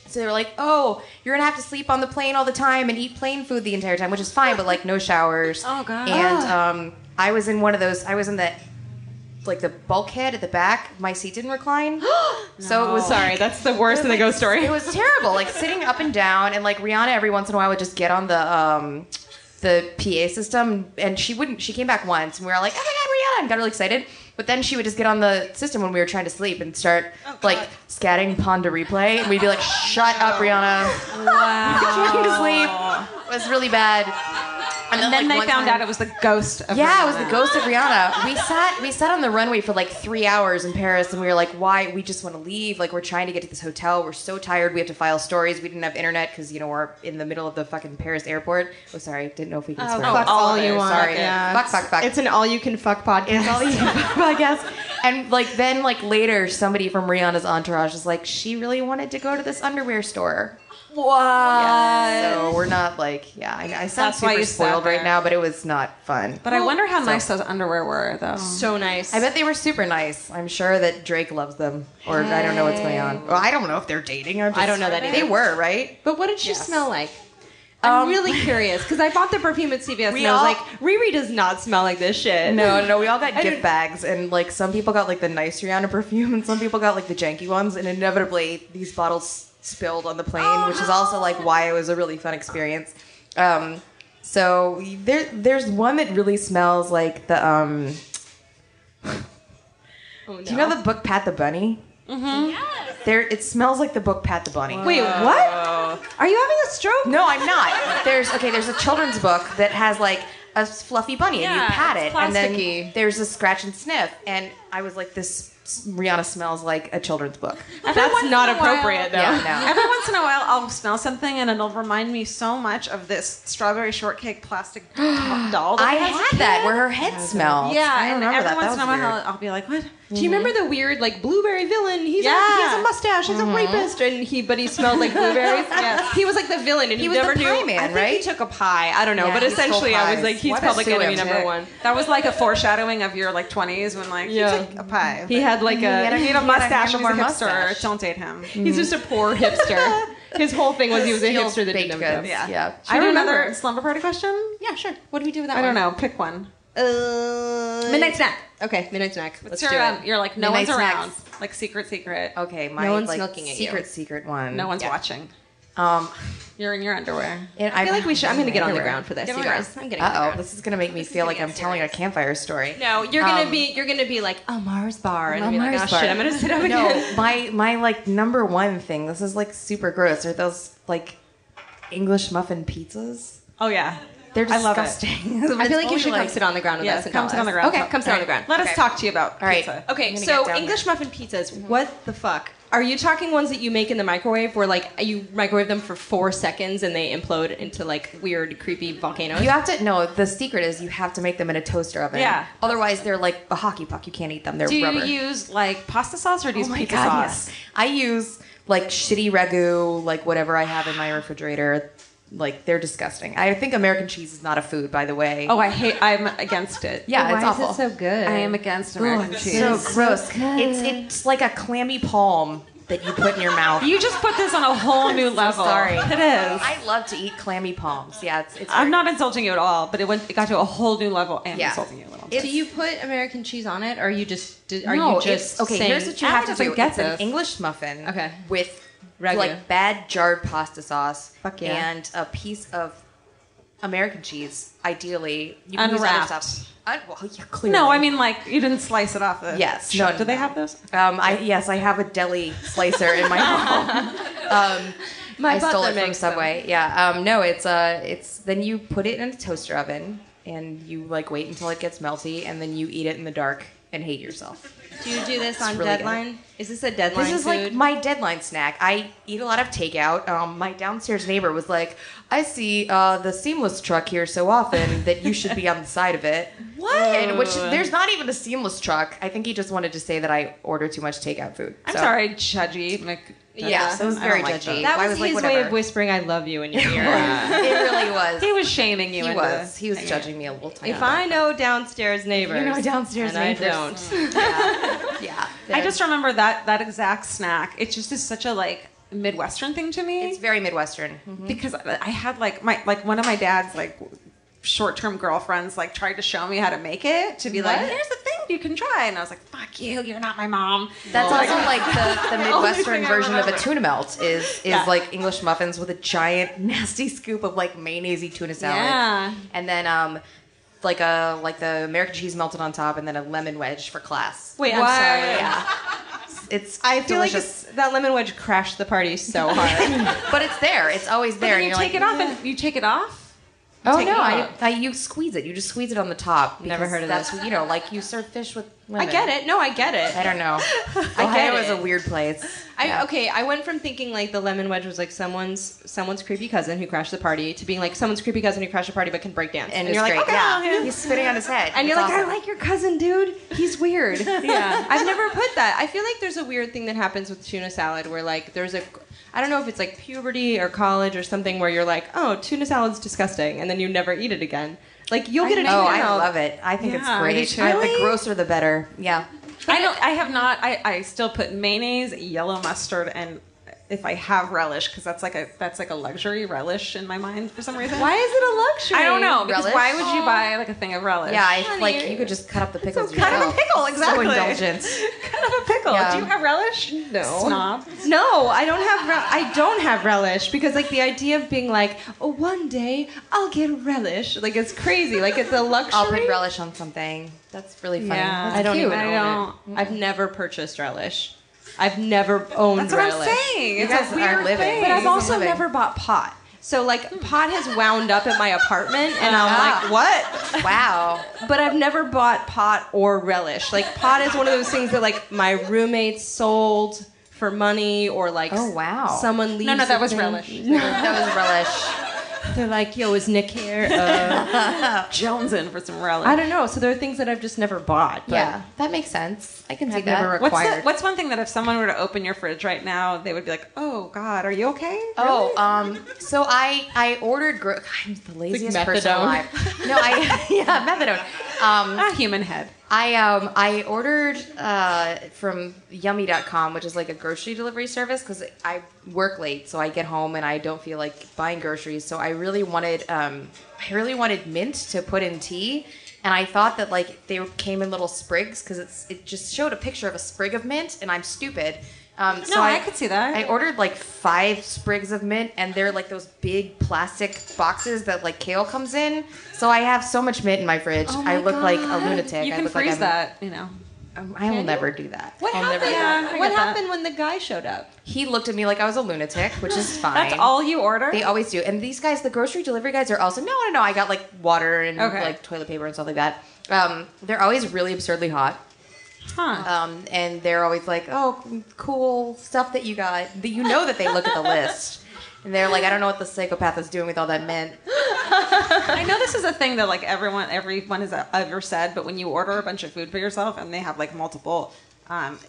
so they were like, "Oh, you're gonna have to sleep on the plane all the time and eat plane food the entire time," which is fine, but like no showers. Oh god. And I was in one of those. I was in the bulkhead at the back. My seat didn't recline. So it was Sorry, that's the worst in the ghost story. It was terrible. Like sitting up and down, and like Rihanna every once in a while would just get on the PA system, and she wouldn't. She came back once, and we were like, "Oh my god, Rihanna!" and got really excited. But then she would just get on the system when we were trying to sleep and start like scatting Pond to replay, and we'd be like, "Shut up, Rihanna!" Wow. Trying to sleep. It was really bad. And then they found out it was the ghost of Rihanna. Yeah, it was the ghost of Rihanna. We sat on the runway for like 3 hours in Paris, and we were like, why? We just want to leave. Like, we're trying to get to this hotel. We're so tired. We have to file stories. We didn't have internet because, we're in the middle of the fucking Paris airport. Oh, sorry. Didn't know if we could swear. Fuck all you want. Sorry. Yeah. Fuck. It's an all-you-can-fuck podcast. It's all you can fuck podcast. And then later, somebody from Rihanna's entourage was like, she really wanted to go to this underwear store. What? Yeah, so we're not I sound That's why super you sat spoiled right there. now, but it was not fun. But I wonder how nice those underwear were, though. So nice. I bet they were super nice. I'm sure that Drake loves them, or I don't know what's going on. Well, I don't know if they're dating. I don't know that either. They were, right? But what did she Yes. smell like? I'm really curious because I bought the perfume at CVS and I was like, Riri does not smell like this shit. No, we all got gift bags, and some people got the nice Rihanna perfume, and some people got the janky ones, and inevitably these bottles spilled on the plane, which is also why it was a really fun experience. So there's one that really smells like the Oh, no. Do you know the book Pat the Bunny? Mm-hmm. Yes. It smells like the book Pat the Bunny. Wait, what? Are you having a stroke? No, I'm not. There's a children's book that has a fluffy bunny, and you pat it, and then there's a scratch and sniff, and I was like, this Rihanna smells like a children's book. That's not appropriate, though. Yeah, no. Every once in a while, I'll smell something, and it'll remind me so much of this strawberry shortcake plastic doll. I had that where her head smells. Yeah, I and remember every that. once That in a was while, weird. I'll be like, what? Do you remember the weird blueberry villain? He has a mustache. He's a rapist, and but he smelled like blueberries. Yes. He was like the villain, and He you was never the knew. pie man, I think right? he took a pie. I don't know, Yeah, but he stole essentially, I was pies. like, he's What a public enemy lunatic. number one. That was like a foreshadowing of your 20s when Yeah. he took a pie. He had He had a mustache. He's a handlebar hipster. mustache. Don't date him. He's just a poor hipster. His whole thing was he was a Steals hipster that baked didn't have goods. jobs. Yeah. I do remember another slumber party question. Yeah, sure. What do we do with that I one? don't know. Pick one. Midnight snack. Okay, midnight snack. Let's do it. You're like no Midnight one's around. snacks. Like secret. Okay, my No one's looking at you. secret one. No one's Yeah. watching. Um, You're in your underwear. I feel like we should. I'm going to get on the ground for this, Get on you the guys. I'm getting on the Uh-oh, ground. this is gonna make me feel like I'm telling a campfire story. No, you're gonna be like, oh, Mars bar, and I'll be like, oh Mars bar. shit, I'm gonna sit up again. No, my number one thing. This is super gross. Are those English muffin pizzas? Oh yeah. They're I love it. disgusting. I feel like you should come sit on the ground with us. Yes, And come tell sit on us. the ground. Okay, come sit on the ground. Let us talk to you about All right. pizza. Okay, I'm gonna so get down English muffin pizzas. What the fuck? Are you talking ones that you make in the microwave, where you microwave them for 4 seconds and they implode into weird, creepy volcanoes? You have to no. The secret is you have to make them in a toaster oven. Yeah. Otherwise, they're like a hockey puck. You can't eat them. They're Do rubber. you use pasta sauce or do you use pizza God, sauce? yes. I use shitty ragu, whatever I have in my refrigerator. They're disgusting. I think American cheese is not a food, by the way. Oh, I'm against it. yeah, it's awful. so good? I am against American cheese. So gross. It's like a clammy palm that you put in your mouth. You just put this on a whole new level. sorry. It is. I love to eat clammy palms. Yeah, it's I'm not insulting you at all, but it got to a whole new level. I am Yeah. insulting you a little. Do you put American cheese on it, or are you just okay? saying, Here's what you I have to doesn't do. get It's an this. English muffin. Okay. With Ragu. bad jarred pasta sauce. Fuck yeah. And a piece of American cheese. Ideally, you can use other Unwrapped. stuff. Well, yeah, clearly. No, I mean you didn't slice it off. Yes. No. Do they have those? Yes, I have a deli slicer in my home. I stole butler it from makes them. Subway. Yeah. No, it's then you put it in a toaster oven and you wait until it gets melty and then you eat it in the dark and hate yourself. Do you do this on really deadline? Is this a deadline This is food? my deadline snack. I eat a lot of takeout. My downstairs neighbor was like, "I see the seamless truck here so often that you should be on the side of it." What? And which there's not even a seamless truck. I think he just wanted to say that I order too much takeout food. I'm sorry, judgy. Yeah, so it was very judgy. That I was like, his way of whispering "I love you" in your ear. It really was. He was shaming you. He was judging me a little tiny. If I know downstairs neighbors, you know downstairs and neighbors. I don't. Yeah. I just remember that exact snack. It just is such a like Midwestern thing to me. It's very Midwestern. Because I had like one of my dad's like short-term girlfriends like tried to show me how to make it to be like, here's the thing you can try, and I was like, fuck you, you're not my mom. That's also like the Midwestern version of a tuna melt is like English muffins with a giant nasty scoop of like mayonnaise-y tuna salad, and then like the American cheese melted on top, and then a lemon wedge for class. Wait, I'm sorry. Yeah. I feel delicious. like that lemon wedge crashed the party so hard. But it's there. It's always there. But then you take it off, and you take it off. Oh no! You squeeze it. You just squeeze it on the top. Never heard of that's, this. Like you serve fish with lemon. I get it. No, I get it. I don't know. I get it was it. a weird place. I went from thinking like the lemon wedge was like someone's creepy cousin who crashed the party to being like someone's creepy cousin who crashed the party but can break dance. And you're it's like, great. okay, He's spitting on his head. And you're It's like, awesome. I like your cousin, dude. He's weird. Yeah. I've never put that. I feel like there's a weird thing that happens with tuna salad where like I don't know if it's like puberty or college or something where you're like, oh, tuna salad's disgusting, and then you never eat it again. Like you'll get an Oh, I email. love it. I think it's great. Really? The grosser the better. Yeah. I have not. I still put mayonnaise, yellow mustard, and if I have relish, because that's like a luxury relish in my mind for some reason. Why is it a luxury? I don't know. Because Relish? why would you buy like a thing of relish? Yeah, like you could just cut up the pickles yourself. Kind of a pickle, exactly. So indulgent. Kind of a pickle. Yeah. Do you have relish? No. Snob. No, I don't have relish because like the idea of being like, oh, one day I'll get relish, like it's crazy. Like it's a luxury. I'll put relish on something. That's really funny. Yeah. That's I don't cute. even own it. I've never purchased relish. I've never owned That's what relish. I'm saying. It's guys a are weird living. thing. But I've Amazing also living. never bought pot. So like pot has wound up at my apartment and I'm like, what? Wow. But I've never bought pot or relish. Like pot is one of those things that like my roommates sold for money or like Oh, wow. someone leaves. No, that a was thing. relish. That was relish. They're like, yo, is Nick here? Jones in for some relish. I don't know. So there are things that I've just never bought. But Yeah, that makes sense. I can see I've that. never required. What's one thing that if someone were to open your fridge right now, they would be like, "Oh God, are you okay?" Oh, so I ordered. I'm the laziest person methadone. alive. No, methadone. Human head. I ordered from Yummy.com, which is like a grocery delivery service, because I work late, so I get home and I don't feel like buying groceries. So I really wanted mint to put in tea, and I thought that like they came in little sprigs because it just showed a picture of a sprig of mint, and I'm stupid. So I could see that. I ordered like 5 sprigs of mint, and they're like those big plastic boxes that like kale comes in. So I have so much mint in my fridge. I look like a lunatic. You I can look freeze like that, you know. I will never do that. What I'll never happened? do that. I What get that. happened when the guy showed up? He looked at me like I was a lunatic, which is fine. That's all you order? They always do. And these guys, the grocery delivery guys, are also no. I got like water and Okay. like toilet paper and stuff like that. They're always really absurdly hot. Huh. And they're always like, "Oh, cool stuff that you got." That you know that they look at the list, and they're like, "I don't know what the psychopath is doing with all that mint." I know this is a thing that like everyone has ever said, but when you order a bunch of food for yourself and they have like multiple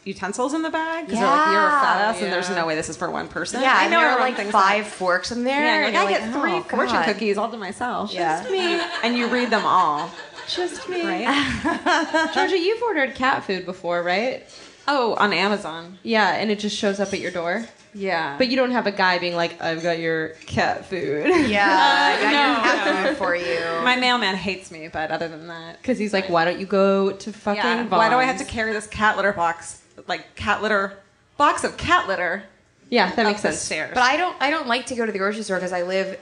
utensils in the bag, because they're like, you're a fat ass and there's no way this is for one person. Yeah, I and know there are everyone like thinks 5 that. forks in there. Yeah, and like, I you're get like, 3 fortune God. cookies all to myself. Yeah. Just me. And you read them all, Just me. right? Georgia, you've ordered cat food before, right? Oh, on Amazon. Yeah, and it just shows up at your door. Yeah. But you don't have a guy being like, I've got your cat food. Yeah, I got No. your cat food for you. My mailman hates me, but other than that. Because he's like, why don't you go to fucking Vons? Why do I have to carry this cat litter box? Box of cat litter. Yeah, that makes up the sense. stairs. But I don't like to go to the grocery store because I live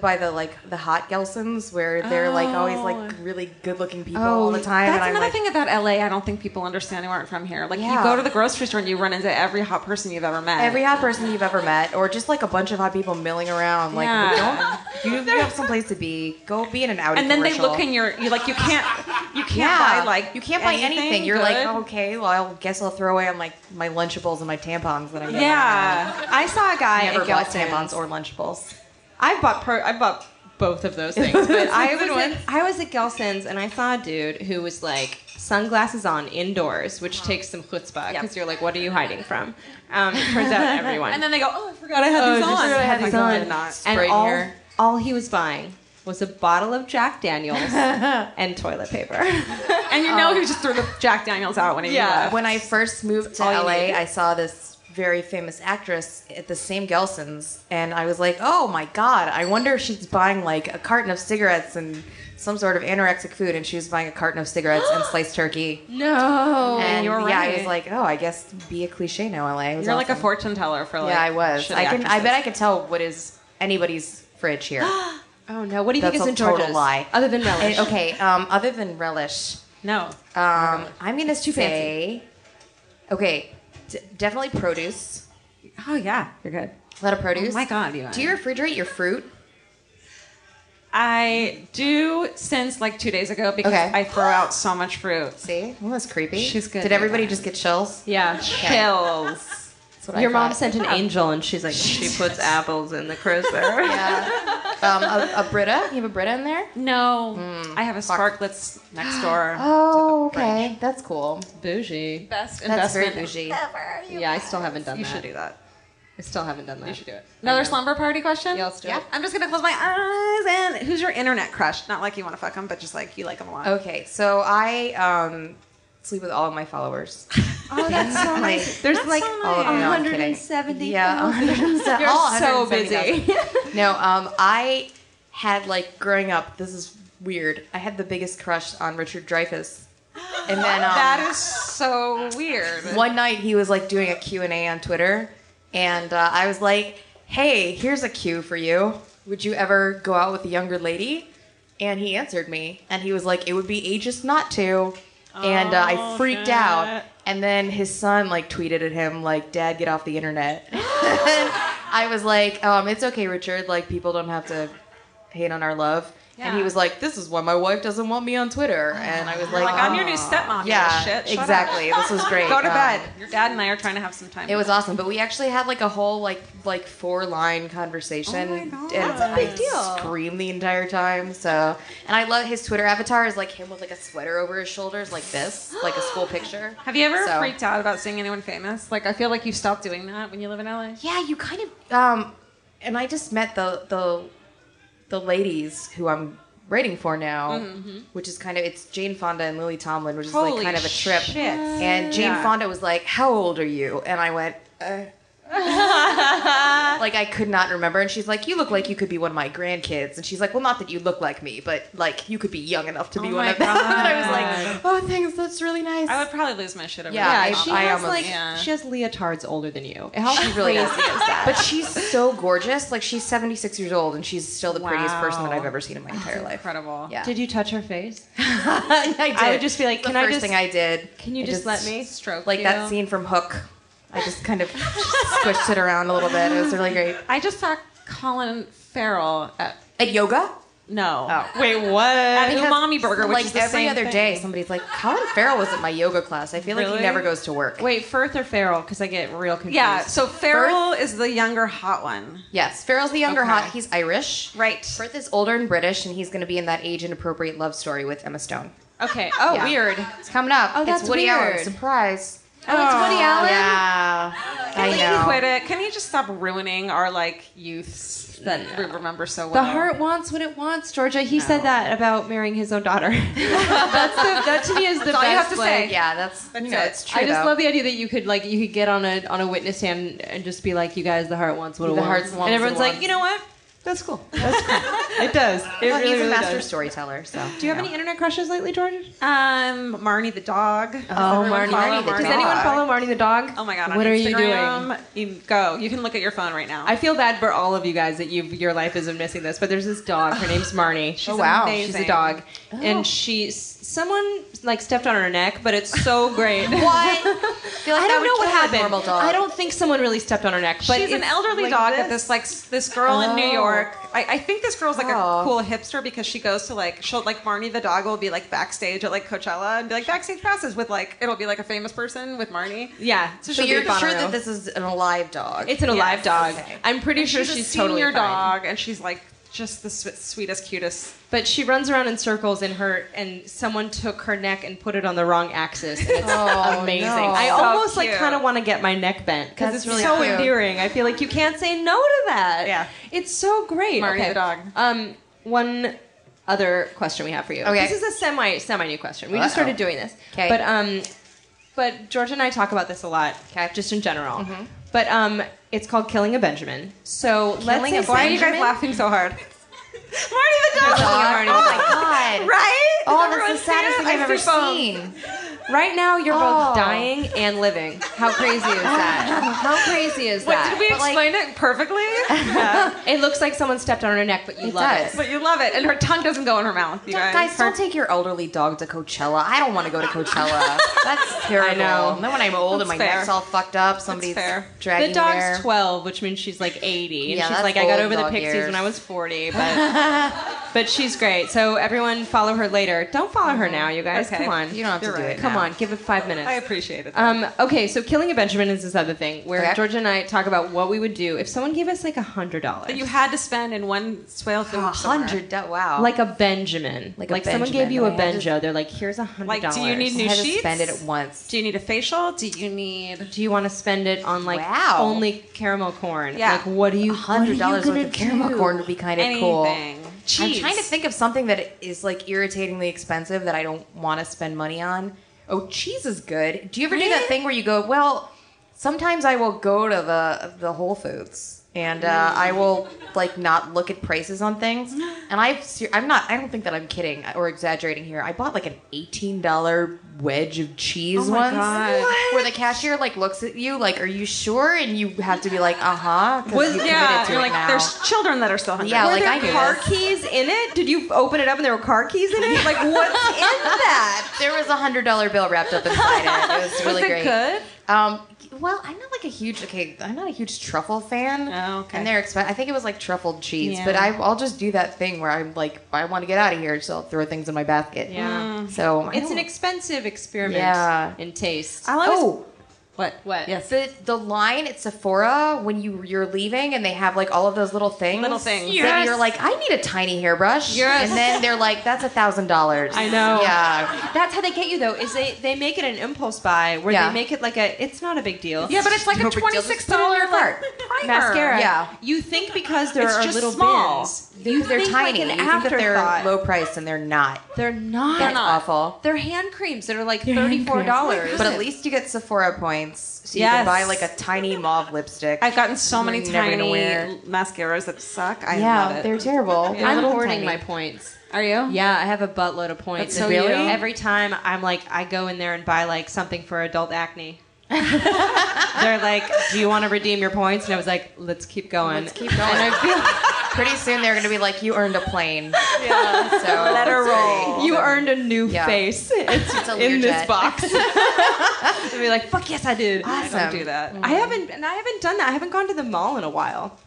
by the hot Gelsons where they're like always like really good looking people all the time. That's and I'm another like, thing about LA. I don't think people understand who aren't from here. Like you Yeah. go to the grocery store and you run into every hot person you've ever met. every hot person you've ever met, or just like a bunch of hot people milling around. Like, Yeah. you have someplace to be. Go be in an Audi and then commercial. they look in you like you can't Yeah. buy like you can't buy anything. You're good. like, oh, okay, well, I guess I'll throw away on like my Lunchables and my tampons that I get. Yeah. I saw a guy Never at bought Gelson's. tampons or Lunchables. I bought both of those things. But I was at Gelson's and I saw a dude who was like sunglasses on indoors, which takes some chutzpah because you're like, what are you hiding from? It turns out everyone. And then they go, oh, I forgot I had these on. I had these on. Not And all he was buying was a bottle of Jack Daniels and toilet paper. And you know he just threw the Jack Daniels out when he left. When I first moved to LA, I saw this very famous actress at the same Gelson's, and I was like, oh my god, I wonder if she's buying like a carton of cigarettes and some sort of anorexic food, and she was buying a carton of cigarettes and sliced turkey. No. And you're yeah, right. I was like, oh, I guess be a cliche now, LA. It was You're like a awesome. fortune teller for like. Yeah, I was. shitty I actresses. bet I could tell what is anybody's fridge here. Oh no! What do you That's think is a in total George's? lie. Other than relish. Okay, other than relish, No. I'm gonna too say, okay, definitely produce. Oh yeah, you're good. A lot of produce. Oh my god, you. Do you refrigerate your fruit? I do since like 2 days ago because Okay. I throw out so much fruit. See, well, that's creepy. She's good Did at everybody that. just get chills? Yeah. Chills. That's what Your I mom thought. sent an angel, and she's like, she puts apples in the crisper. Yeah. A Brita. You have a Brita in there? No, I have a Sparklets next door. Oh, okay. That's cool. Bougie. Best That's very investment bougie. Yeah, I still haven't done You that. should do that. I still haven't done that. You should do it. Another slumber party question? Yeah, let's do it. I'm just gonna close my eyes and who's your internet crush? Not like you want to fuck them, but just like you like them a lot. Okay, so I sleep with all of my followers. Oh, that's so nice. There's That's like so nice. All of them. No, I'm kidding. 170. Yeah, 170. You're all so 170,000. busy. No, I had like growing up. This is weird. I had the biggest crush on Richard Dreyfuss, and then That is so weird. one night he was like doing a Q&A on Twitter, and I was like, "Hey, here's a Q for you. Would you ever go out with a younger lady?" And he answered me, and he was like, "It would be ageist not to." And I freaked out. And then his son like tweeted at him like, "Dad, get off the internet." And I was like, "It's okay, Richard. Like people don't have to hate on our love." And he Yeah. was like, "This is why my wife doesn't want me on Twitter." And I was like, Like I'm your new stepmom. yeah, you little shit. Shut exactly. This was great. up. Go to bed. Your dad and I are trying to have some time. It was awesome, but we actually had like a whole like 4-line conversation. Oh my God. And That's a big I screamed the entire time. So, and I love his Twitter avatar is like him with like a sweater over his shoulders, like this, like a school picture. Have you ever So- freaked out about seeing anyone famous? Like I feel like you stopped doing that when you live in LA. Yeah, you kind of. And I just met the ladies who I'm writing for now, which is kind of it's Jane Fonda and Lily Tomlin, which is like Holy kind of a trip. shit. And Jane Yeah. Fonda was like, "How old are you?" And I went, like I could not remember. And she's like, "You look like you could be one of my grandkids." And she's like, "Well, not that you look like me, but like you could be young enough to be Oh one my of them." God. And I was like, "Oh, thanks. That's really nice." I would probably lose my shit over Yeah, that. Yeah, she I has almost- like yeah. she has leotards older than you. How She really crazy is. is that? But she's so gorgeous. Like she's 76 years old, and she's still the prettiest person that Wow. I've ever seen in my entire life. Incredible. Yeah. Did you touch her face? I did. I would just be like, The "Can I first just- thing I did. Can you I just let me?" Stroke Like you. that scene from Hook. I just kind of squished it around a little bit. It was really great. I just saw Colin Farrell at At yoga? no. Oh. Wait, what? At Because, Umami Burger, which like is the every same other thing. day, somebody's like, Colin Farrell was at my yoga class. I feel like Really? he never goes to work. Wait, Firth or Farrell? Because I get real confused. Yeah, so Farrell is the younger hot one. Yes, Farrell's the younger Okay. hot. He's Irish. Right. Firth is older and British, and he's going to be in that age-inappropriate love story with Emma Stone. Okay. Oh, Yeah. weird. It's coming up. Oh, that's it's Woody Allen. weird. Surprise. Oh, it's Woody Allen. Yeah. Can I we know. quit it? Can you just stop ruining our like youths that we remember so well? The heart wants what it wants, Georgia. He said that about marrying his own daughter. That to me is the That's all best. you have to say. like, Yeah, that's That's you know, it. it's true. I just though. love the idea that you could get on a witness stand and just be like, "You guys, the heart wants what it The wants," heart wants and everyone's what it like, wants. "You know what? That's cool. That's cool. It does. It Well, really, he's a really master does." storyteller. So. Do you have any internet crushes lately, Georgia? Marnie the dog. Does Oh, everyone Marnie. follow the Does dog. anyone follow Marnie the dog? Oh my god! On What are you Instagram, doing? You go. You can look at your phone right now. I feel bad for all of you guys that your life isn't missing this, but there's this dog. Her name's Marnie. She's wow. She's a amazing. dog, and someone like stepped on her neck, but it's so great. What? I feel like I that don't would know what kill a happened. normal dog. I don't think someone really stepped on her neck, but She's an it's elderly like dog this. at this girl in New Oh. York. I think this girl's like Oh. a cool hipster because she goes to she'll Marnie the dog will be like backstage at like Coachella and be like backstage passes with it'll be like a famous person with Marnie. Yeah. So So she'll you're be sure Bono. that this is an alive dog? It's an alive dog. okay. I'm pretty sure She's a she's senior totally fine. dog and she's like just the sweetest, cutest. But she runs around in circles and someone took her neck and put it on the wrong axis. And it's amazing. No. I So almost cute. kind of want to get my neck bent because That's it's really so cute. endearing. I feel like you can't say no to that. Yeah. It's so great. Marty the dog. One other question we have for you. Okay. This is a semi new question. We just started doing this. Okay. But George and I talk about this a lot, just in general. Mm-hmm. But it's called Killing a Benjamin. So let's Killing say a Why are you guys Benjamin? laughing so hard? Marty the dog. Oh my god. Right? Oh, Does that's everyone the saddest see it? thing I've I ever see foam. seen. Right now, you're Oh. both dying and living. How crazy is that? How crazy is Wait, that? did we But, like, explain it perfectly? it looks like someone stepped on her neck, but you It love does. it. But you love it, and her tongue doesn't go in her mouth. You Guys, don't take your elderly dog to Coachella. I don't want to go to Coachella. That's terrible. I know. And then when I'm old and my That's fair. neck's all fucked up, somebody's fair. dragging The dog's there. 12, which means she's like 80. And Yeah, she's that's like, I got old over the dog pixies years. when I was 40, but she's great. So everyone follow her later. Don't follow her now, you guys. Okay. Come on. You don't have to You're do right. it Come now. on, give it 5 minutes. I appreciate it. Okay, so Killing a Benjamin is this other thing where Okay. Georgia and I talk about what we would do if someone gave us like $100. that you had to spend in one swale food. $100. Wow. Like a Benjamin. Like Like, a someone Benjamin gave you a that I had to- Benjo. They're like, here's $100. Like, do you need I new had to sheets? spend it at once. Do you need a facial? Do you need? Do you want to spend it on like Wow. only caramel corn? Yeah. Like, what do you? $100 worth of caramel corn would be kind of cool. Anything. I'm Cheese. trying to think of something that is like irritatingly expensive that I don't want to spend money on. Oh, cheese is good. Do you ever do that thing where you go, well, sometimes I will go to the Whole Foods and I will like not look at prices on things. And I don't think that I'm kidding or exaggerating here. I bought like an $18 wedge of cheese my once, God. where the cashier like looks at you like, "Are you sure?" And you have to be like, "Uh-huh," because you committed Yeah, to you're it like, now. there's children that are still hungry. Yeah, Were like there I knew car this. keys in it? Did you open it up and there were car keys in it? Like, what's in that? There was a $100 bill wrapped up inside it. It was really Was it great. good? Well, I'm not a huge truffle fan. Oh, okay. And they're expensive. I think it was like truffled cheese, Yeah. but I'll just do that thing where I'm like, I want to get out of here, so I'll throw things in my basket. Yeah. So I It's an don't- expensive experiment Yeah. in taste. I always, Oh, what? What? Yes. the line at Sephora when you're leaving and they have like all of those little things. Little things. That Yes. you're like, I need a tiny hairbrush. Yes. And then they're like, that's $1,000. I know. Yeah. That's how they get you though. Is they make it an impulse buy where Yeah. they make it like it's not a big deal. Yeah, but it's like a No big deal. Just $26 put it in your like, cart. primer. Mascara. Yeah. You think because there It's are just little small. bins. Because they're think tiny. Like an you think that they're afterthought. low priced and they're not. They're not. That's awful. They're hand creams that are like $34. But at least you get Sephora points, so you Yes. can buy like a tiny mauve lipstick. I've gotten so many You're never gonna tiny wear. mascaras that suck. I love Yeah, it. they're terrible. They're I'm little hoarding tiny. my points. Are you? Yeah, I have a buttload of points. That's so Really? you. Every time I'm like, I go in there and buy like something for adult acne. They're like, do you want to redeem your points? And I was like, let's keep going. Let's keep going. And I feel Pretty soon they're going to be like, you earned a plane. Yeah. So Let her it's very- roll. you earned a new Yeah. face. It's a in this Learjet. box. I'd be like, fuck yes, I did. Awesome. I don't do that. I haven't done that. I haven't gone to the mall in a while.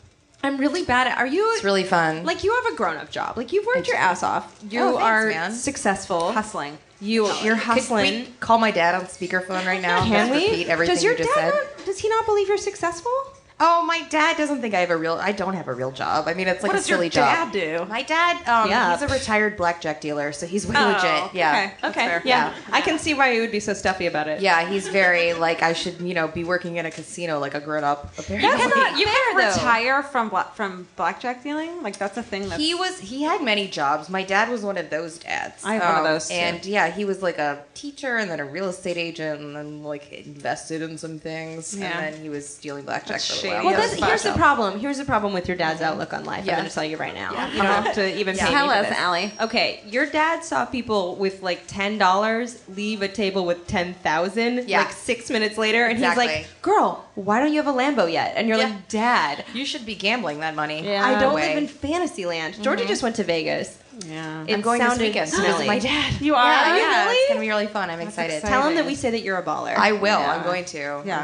I'm really bad at. Are you It's really fun. like you have a grown-up job? Like you've worked your ass off. You Oh, thanks, are man. successful. Hustling. You're Could hustling. we call my dad on speakerphone right now? Can Just we? repeat everything Does your you just dad said? does he not believe you're successful? Oh, my dad doesn't think I don't have a real job. I mean, it's like What a does your silly dad job. do? My dad, Yeah. he's a retired blackjack dealer, so he's way Oh, legit. Yeah. okay. That's fair. Yeah. I can see why you would be so stuffy about it. Yeah, he's very like I should, be working in a casino like a grown up. Apparently, You can though. retire from blackjack dealing. Like that's a thing. That's he had many jobs. My dad was one of those dads. I have one of those, too. And yeah, he was like a teacher and then a real estate agent and then like invested in some things Yeah. and then he was stealing blackjack That's for a shady. while. Well, Yeah, that's, here's the problem. Here's the problem with your dad's outlook on life. Yeah. I'm going to tell you right now. Yeah. You don't have to even pay Tell me for us, this. Alie. Okay, your dad saw people with like $10 leave a table with 10,000 Yeah. like 6 minutes later, and Exactly. he's like, "Girl, why don't you have a Lambo yet?" And you're Yeah. like, "Dad, You should be gambling that money. Yeah. I don't way. live in Fantasyland." Georgia just went to Vegas. Yeah. It I'm going this sounded weekend to visit smelly. my dad. You are? Yeah, Are you yeah, really? it's gonna be really fun. I'm excited. exciting. Tell him that we say that you're a baller. I will. Yeah. I'm going to. Yeah.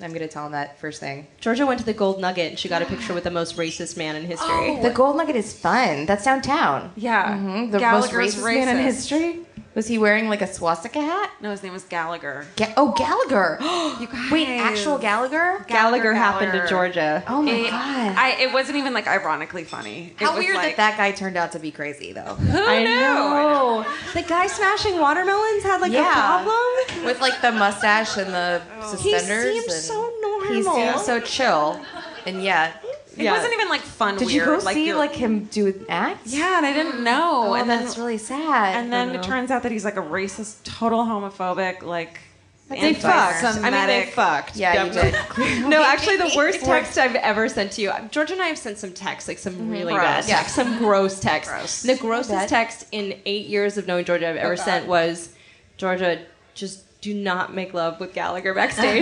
I'm gonna tell him that first thing. Georgia went to the Gold Nugget and she got a picture with the most racist man in history. The Gold Nugget is fun. That's downtown. Yeah. The Gallagher's most racist man in racist. history. Was he wearing like a swastika hat? No, his name was Gallagher. Gallagher. You guys. Wait, actual Gallagher? Gallagher happened to Georgia. Oh my god. It wasn't even like ironically funny. How it was weird like, that guy turned out to be crazy though. Who I knew? know. The guy smashing watermelons had like a problem. With like the mustache and the suspenders. He seems and so normal. He seems so chill. And It wasn't even like fun. Did weird. you go like, see like him do an act? Yeah, and I didn't know. Oh, and then that's really sad. And then it turns out that he's like a racist, total homophobic, like They fucked. I mean, they fucked. Yeah, you did. No, actually, the worst text I've ever sent to you. George and I have sent some texts, like some really bad Gross. texts, some gross texts. Gross. The grossest text in 8 years of knowing Georgia I've ever sent was, Georgia, just do not make love with Gallagher backstage.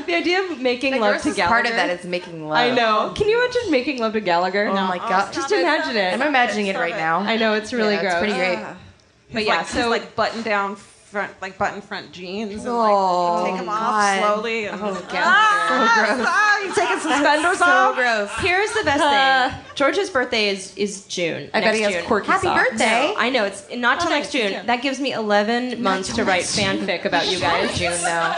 The idea of making love to Gallagher. Part of that is making love. I know. Can you imagine making love to Gallagher? Oh my god. Just imagine it. I'm imagining it right now. I know, it's really gross. It's pretty great. But yeah, so like button down front, like button front jeans. And, Oh, take them off God. slowly. And, Oh, God. So gross. you taking suspenders So off? gross. Here's the best thing. George's birthday is June. I bet he next has June. quirky Happy socks. birthday. I know, it's not till next June. That gives me 11 months to write fanfic about you guys. June though.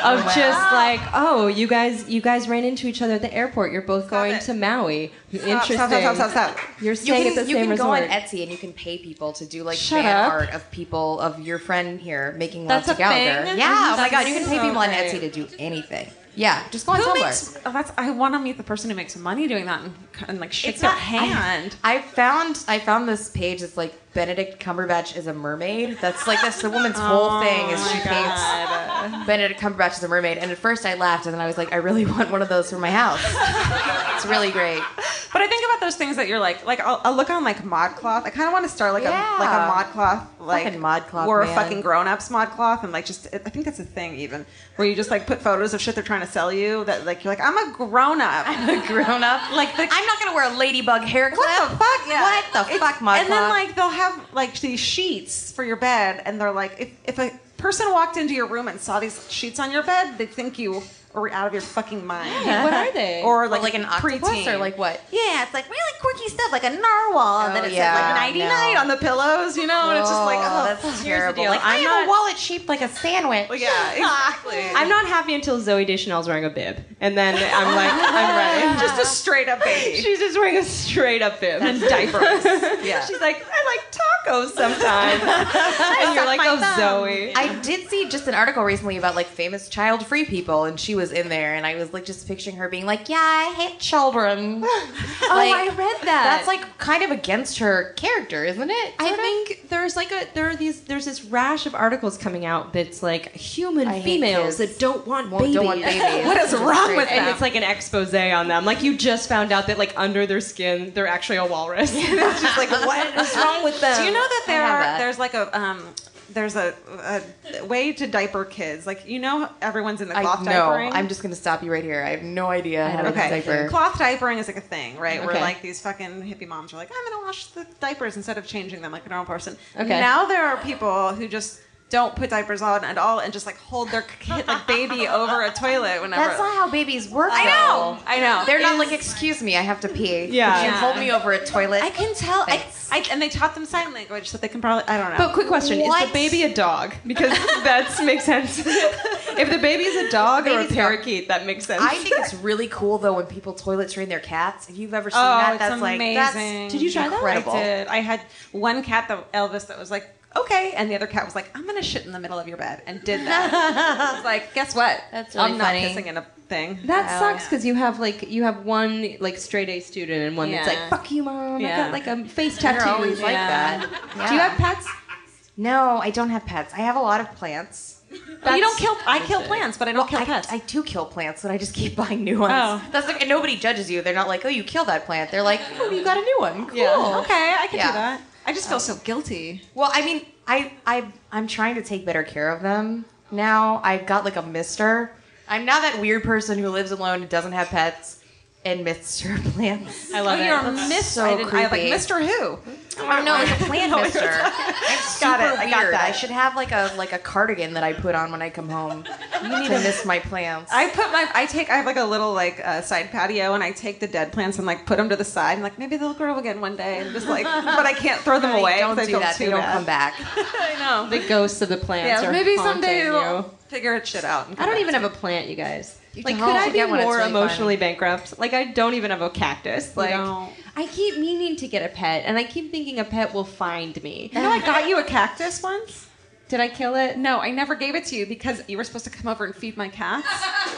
Of just like, oh, you guys ran into each other at the airport. You're both going to Maui. Interesting. Stop. You're staying at the You same can go on resort. Etsy and you can pay people to do like Shut fan up. art of people of your friend here making That's love to a Gallagher. thing? Yeah. Oh my That's god, you can pay so people on great. Etsy to do anything. Yeah, just go on Who Tumblr. makes? Oh, I want to meet the person who makes money doing that and like shake It's their not- hand. I found this page that's like Benedict Cumberbatch is a mermaid. That's like the woman's whole thing is she paints Benedict Cumberbatch as a mermaid. And at first I laughed and then I was like, I really want one of those for my house. It's really great. But I think about those things that you're like I'll look on like ModCloth. I kind of want to start like a ModCloth Fucking ModCloth, or a man. fucking grown-ups ModCloth and like just I think that's a thing even where you just like put photos of shit they're trying to sell you that like you're like I'm a grown-up. Grown up. Like I'm not gonna wear a ladybug hair clip. What the fuck? Yeah. What the fuck, ModCloth? And then like they'll have like these sheets for your bed, and they're like, if a person walked into your room and saw these sheets on your bed, they'd think you were out of your fucking mind. What are they? Or like an octopus preteen. or like what? Yeah, it's like really quirky stuff, like a narwhal, and then it said yeah, like nighty night no. on the pillows, you know, and it's just like, oh, that's here's the terrible. deal. Like, I have a wallet shaped like a sandwich. Well, yeah, exactly. I'm not happy until Zoe Deschanel's wearing a bib. And then I'm like, I'm ready. Just a straight up baby. She's just wearing a straight up bib. And diapers. Yeah. She's like, I like tacos sometimes. And you're like, oh, Zoe. I did see just an article recently about like famous child-free people, and she was in there, and I was like just picturing her being like, "Yeah, I hate children." I read that. That's like kind of against her character, isn't it? I think there's this rash of articles coming out that's like human I hate females kids. that don't want babies. Don't want babies. What is wrong with And them? it's like an expose on them. Like you just found out that like under their skin they're actually a walrus. It's just like what is wrong with them? Do you know that that. there's like there's a way to diaper kids. Like, you know, everyone's in the cloth diapering. I'm just gonna stop you right here. I have no idea how to Okay, diaper. cloth diapering is like a thing, right? Where Okay. like these fucking hippie moms are like, I'm gonna wash the diapers instead of changing them like a normal person. Okay. Now there are people who just don't put diapers on at all and just like hold their kid, like baby over a toilet whenever. That's not how babies work. I know. They're They're not like, excuse me, I have to pee. Yeah. Could you Yeah. hold me over a toilet? I can tell. Thanks. And they taught them sign language so they can probably. I don't know. But quick question: What? Is the baby a dog? Because that makes sense. If the baby is a dog or a Baby's a dog. parakeet, that makes sense. I think it's really cool though when people toilet train their cats. If you've ever seen Oh, that, it's that's like amazing. Did you try that? incredible. I did. I had one cat, Elvis, that was like, okay, and the other cat was like, I'm gonna shit in the middle of your bed, and did that. I was like, guess what? That's really I'm not funny. pissing in a thing. That sucks because you have one like straight A student and one that's Yeah. like fuck you mom. Yeah. I got like a face They're tattoo. always like Yeah. that. Do you have pets? No, I don't have pets. I have a lot of plants. You don't kill. I kill plants, but I don't kill pets. I do kill plants, but I just keep buying new ones. Oh. That's like, and nobody judges you. They're not like, oh, you killed that plant. They're like, oh, you got a new one. Cool. Yeah. Okay, I can Yeah. do that. I just feel so guilty. Well, I mean, I'm trying to take better care of them now. I've got like a mister. I'm now that weird person who lives alone and doesn't have pets. and Mr. Plants. I love it. You're That's Mr. so I like creepy. Mr. Who? Oh no, like a plant mister. I'm super Got it, I got weird. that. I should have like a cardigan that I put on when I come home. You need to miss my plants. I have like a little like side patio, and I take the dead plants and like put them to the side, and like maybe they'll grow again one day, and just like, but I can't throw them away. Don't 'cause I do feel that. They too don't bad. come back. I know. The ghosts of the plants Yeah, are maybe haunting someday you. we'll figure shit out. I don't even have a plant, you guys. Like, don't. could I You be get one, it's more really emotionally bankrupt? Like, I don't even have a cactus. Like, don't. I keep meaning to get a pet, and I keep thinking a pet will find me. You know, I got you a cactus once. Did I kill it? No, I never gave it to you because you were supposed to come over and feed my cats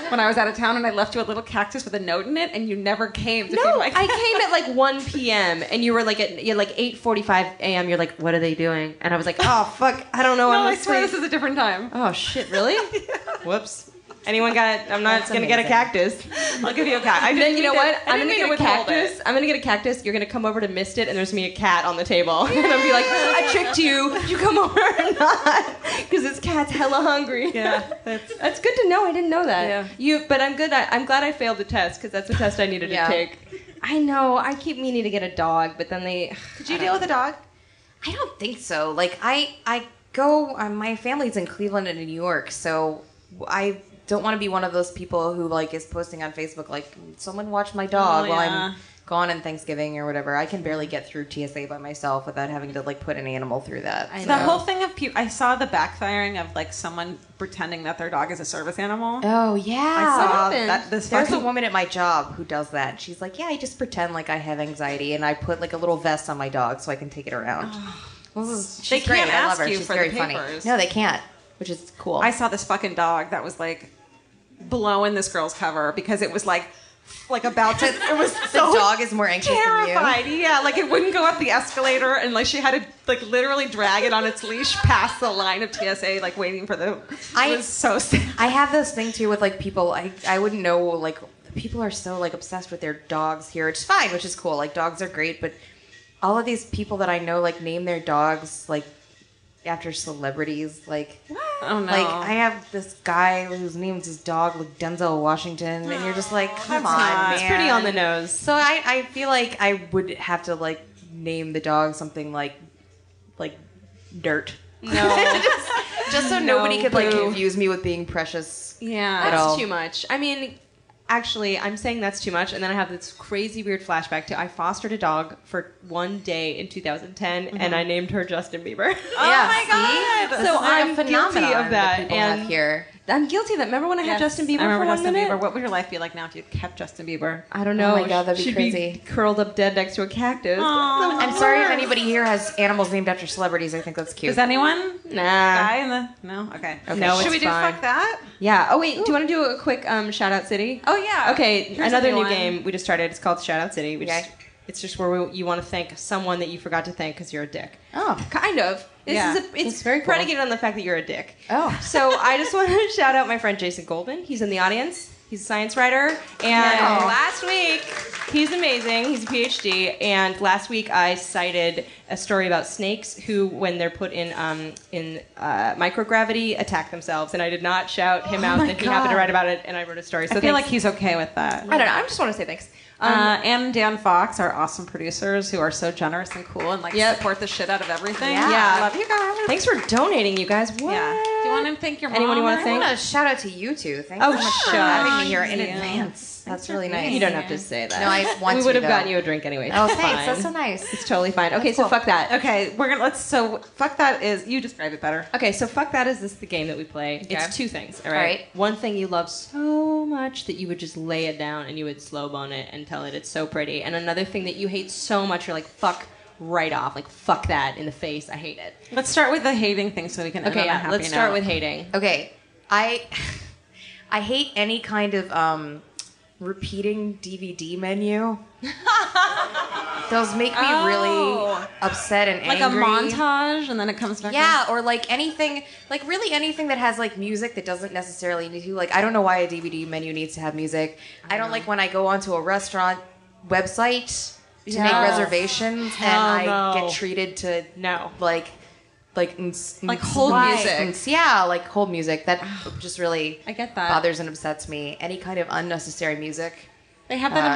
when I was out of town, and I left you a little cactus with a note in it, and you never came to feed No, my cats. I came at like 1 p.m. and you were like at 8:45 a.m. You're like, what are they doing? And I was like, oh fuck, I don't know. No, I'm I swear this is a different time. Oh shit, really? Whoops. Anyone got? I'm not That's gonna get a amazing. cactus. I'll give you a cat. I Then didn't you know mean to- what? I I'm didn't gonna mean get to a withhold cactus. it. I'm gonna get a cactus. You're gonna come over to Mist It, and there's me a cat on the table, and I'm be like, I tricked you. You come over or not? Because this cat's hella hungry. Yeah, That's good to know. I didn't know that. Yeah. But I'm good. I'm glad I failed the test because that's the test I needed Yeah. to take. I know. I keep meaning to get a dog, but then they. Did you deal with a dog? I don't think so. Like I go. My family's in Cleveland and in New York, so I don't want to be one of those people who like is posting on Facebook like someone watch my dog Oh, while yeah. I'm gone on Thanksgiving or whatever. I can barely get through TSA by myself without having to like put an animal through that. I So- The whole thing of people, I saw the backfiring of like someone pretending that their dog is a service animal. Oh yeah. I saw happened? that. This There's a fucking woman at my job who does that. She's like, yeah, I just pretend like I have anxiety and I put like a little vest on my dog so I can take it around. She's They great. can't I love ask her. you She's for the very funny. papers. No, they can't, which is cool. I saw this fucking dog that was like blowing this girl's cover because it was like about to. It was the so dog is more anxious than you. terrified. Yeah, like it wouldn't go up the escalator, and like she had to like literally drag it on its leash past the line of TSA, like waiting for the. It was so sad. I have this thing too with like people. I wouldn't know like people are so like obsessed with their dogs here. It's fine, which is cool. Like dogs are great, but all of these people that I know like name their dogs like after celebrities. Like Oh no! like I have this guy whose name's his dog like Denzel Washington, and you're just like, come on, not- man. It's pretty on the nose. So I feel like I would have to like name the dog something like dirt. No. Just so No, nobody could like boo. confuse me with being precious. yeah. at all. That's too much. I mean, actually, I'm saying that's too much, and then I have this crazy weird flashback to I fostered a dog for one day in 2010, and I named her Justin Bieber. Yeah, my God. see? This So is like I'm a guilty phenomenon of that, people and- have here. I'm guilty of that. Remember when I had Yes, Justin Bieber I remember for 1 Justin minute? Bieber. What would your life be like now if you kept Justin Bieber? I don't know. Oh my God, that'd be She'd crazy. curled up dead next to a cactus. Aw. I'm sorry if anybody here has animals named after celebrities. I think that's cute. Does anyone? Nah. Guy in the no? Okay. No, Should it's we do fine. fuck that? Yeah. Oh wait, do you want to do a quick shout out city? Oh yeah. Okay, Here's another a new one. game we just started. It's called Shout Out City. Okay. It's just where you want to thank someone that you forgot to thank because you're a dick. Oh. Kind of. Yeah. It's very cool. predicated on the fact that you're a dick. Oh. So I just want to shout out my friend Jason Goldman. He's in the audience. He's a science writer. And Yeah. last week, he's amazing. He's a PhD. And last week I cited a story about snakes who, when they're put in microgravity, attack themselves. And I did not shout him out my that he happened to God. write about it. And I wrote a story. So I feel like thanks. he's okay with that. I don't know. I just want to say thanks. And Dan Fox, our awesome producers who are so generous and cool and like Yep. support the shit out of everything. Yeah. I love you guys. Thanks for donating, you guys. What? Yeah. Do you want to thank your mom? Anyone you wanna or- thank? I want to shout out to you two. Thanks Oh, so much for sure. having me here in Thank you. advance. That's really nice. You don't have to say that. No, I want We to, would have though. gotten you a drink anyway. Oh, It's thanks. fine. That's so nice. It's totally fine. Okay, so cool. fuck that. Okay, so fuck that is you describe it better. Okay, so fuck that is the game that we play. Okay. It's two things, all right? All right. One thing you love so much that you would just lay it down and you would slow bone it and tell it it's so pretty. And another thing that you hate so much, you're like, fuck right off. Like, fuck that in the face. I hate it. Let's start with the hating thing so we can end Okay, on a yeah, happy let's start note. with hating. Okay, I hate any kind of repeating DVD menu. Those make me really upset and like angry. a montage and then it comes back. Yeah, or like anything, like really anything that has like music that doesn't necessarily need to. Like, I don't know why a DVD menu needs to have music. I don't like when I go onto a restaurant website to make reservations and I no. get treated to No. like hold music. Yeah, like hold music. That just really I get that. bothers and upsets me. Any kind of unnecessary music. They have that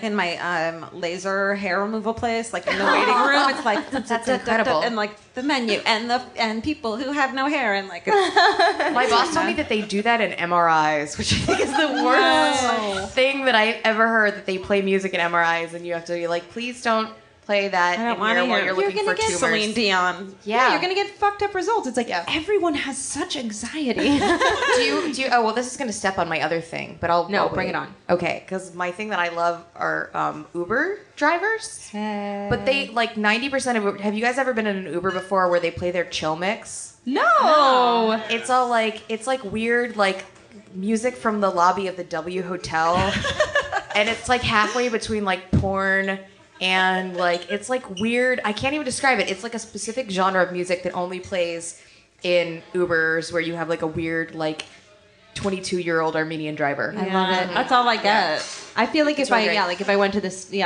in my laser hair removal place, like in the waiting room. It's like That's incredible. and like the menu and people who have no hair and like. My boss told me that they do that in MRIs, which I think is the worst thing that I ever heard. That they play music in MRIs, and you have to be like, please don't play that in here while you're looking for tumors. Celine Dion. Yeah, you're gonna get fucked up results. It's like everyone has such anxiety. do you? Oh well, this is gonna step on my other thing, but I'll bring it on. Okay, because my thing that I love are Uber drivers, but they like 90% of Uber. Have you guys ever been in an Uber before where they play their chill mix? No. It's all like weird like music from the lobby of the W Hotel, and it's like halfway between like porn. And like it's like weird. I can't even describe it. It's like a specific genre of music that only plays in Ubers, where you have like a weird like 22-year-old Armenian driver. I love it. That's all I get. I feel like if really great. if I went to this the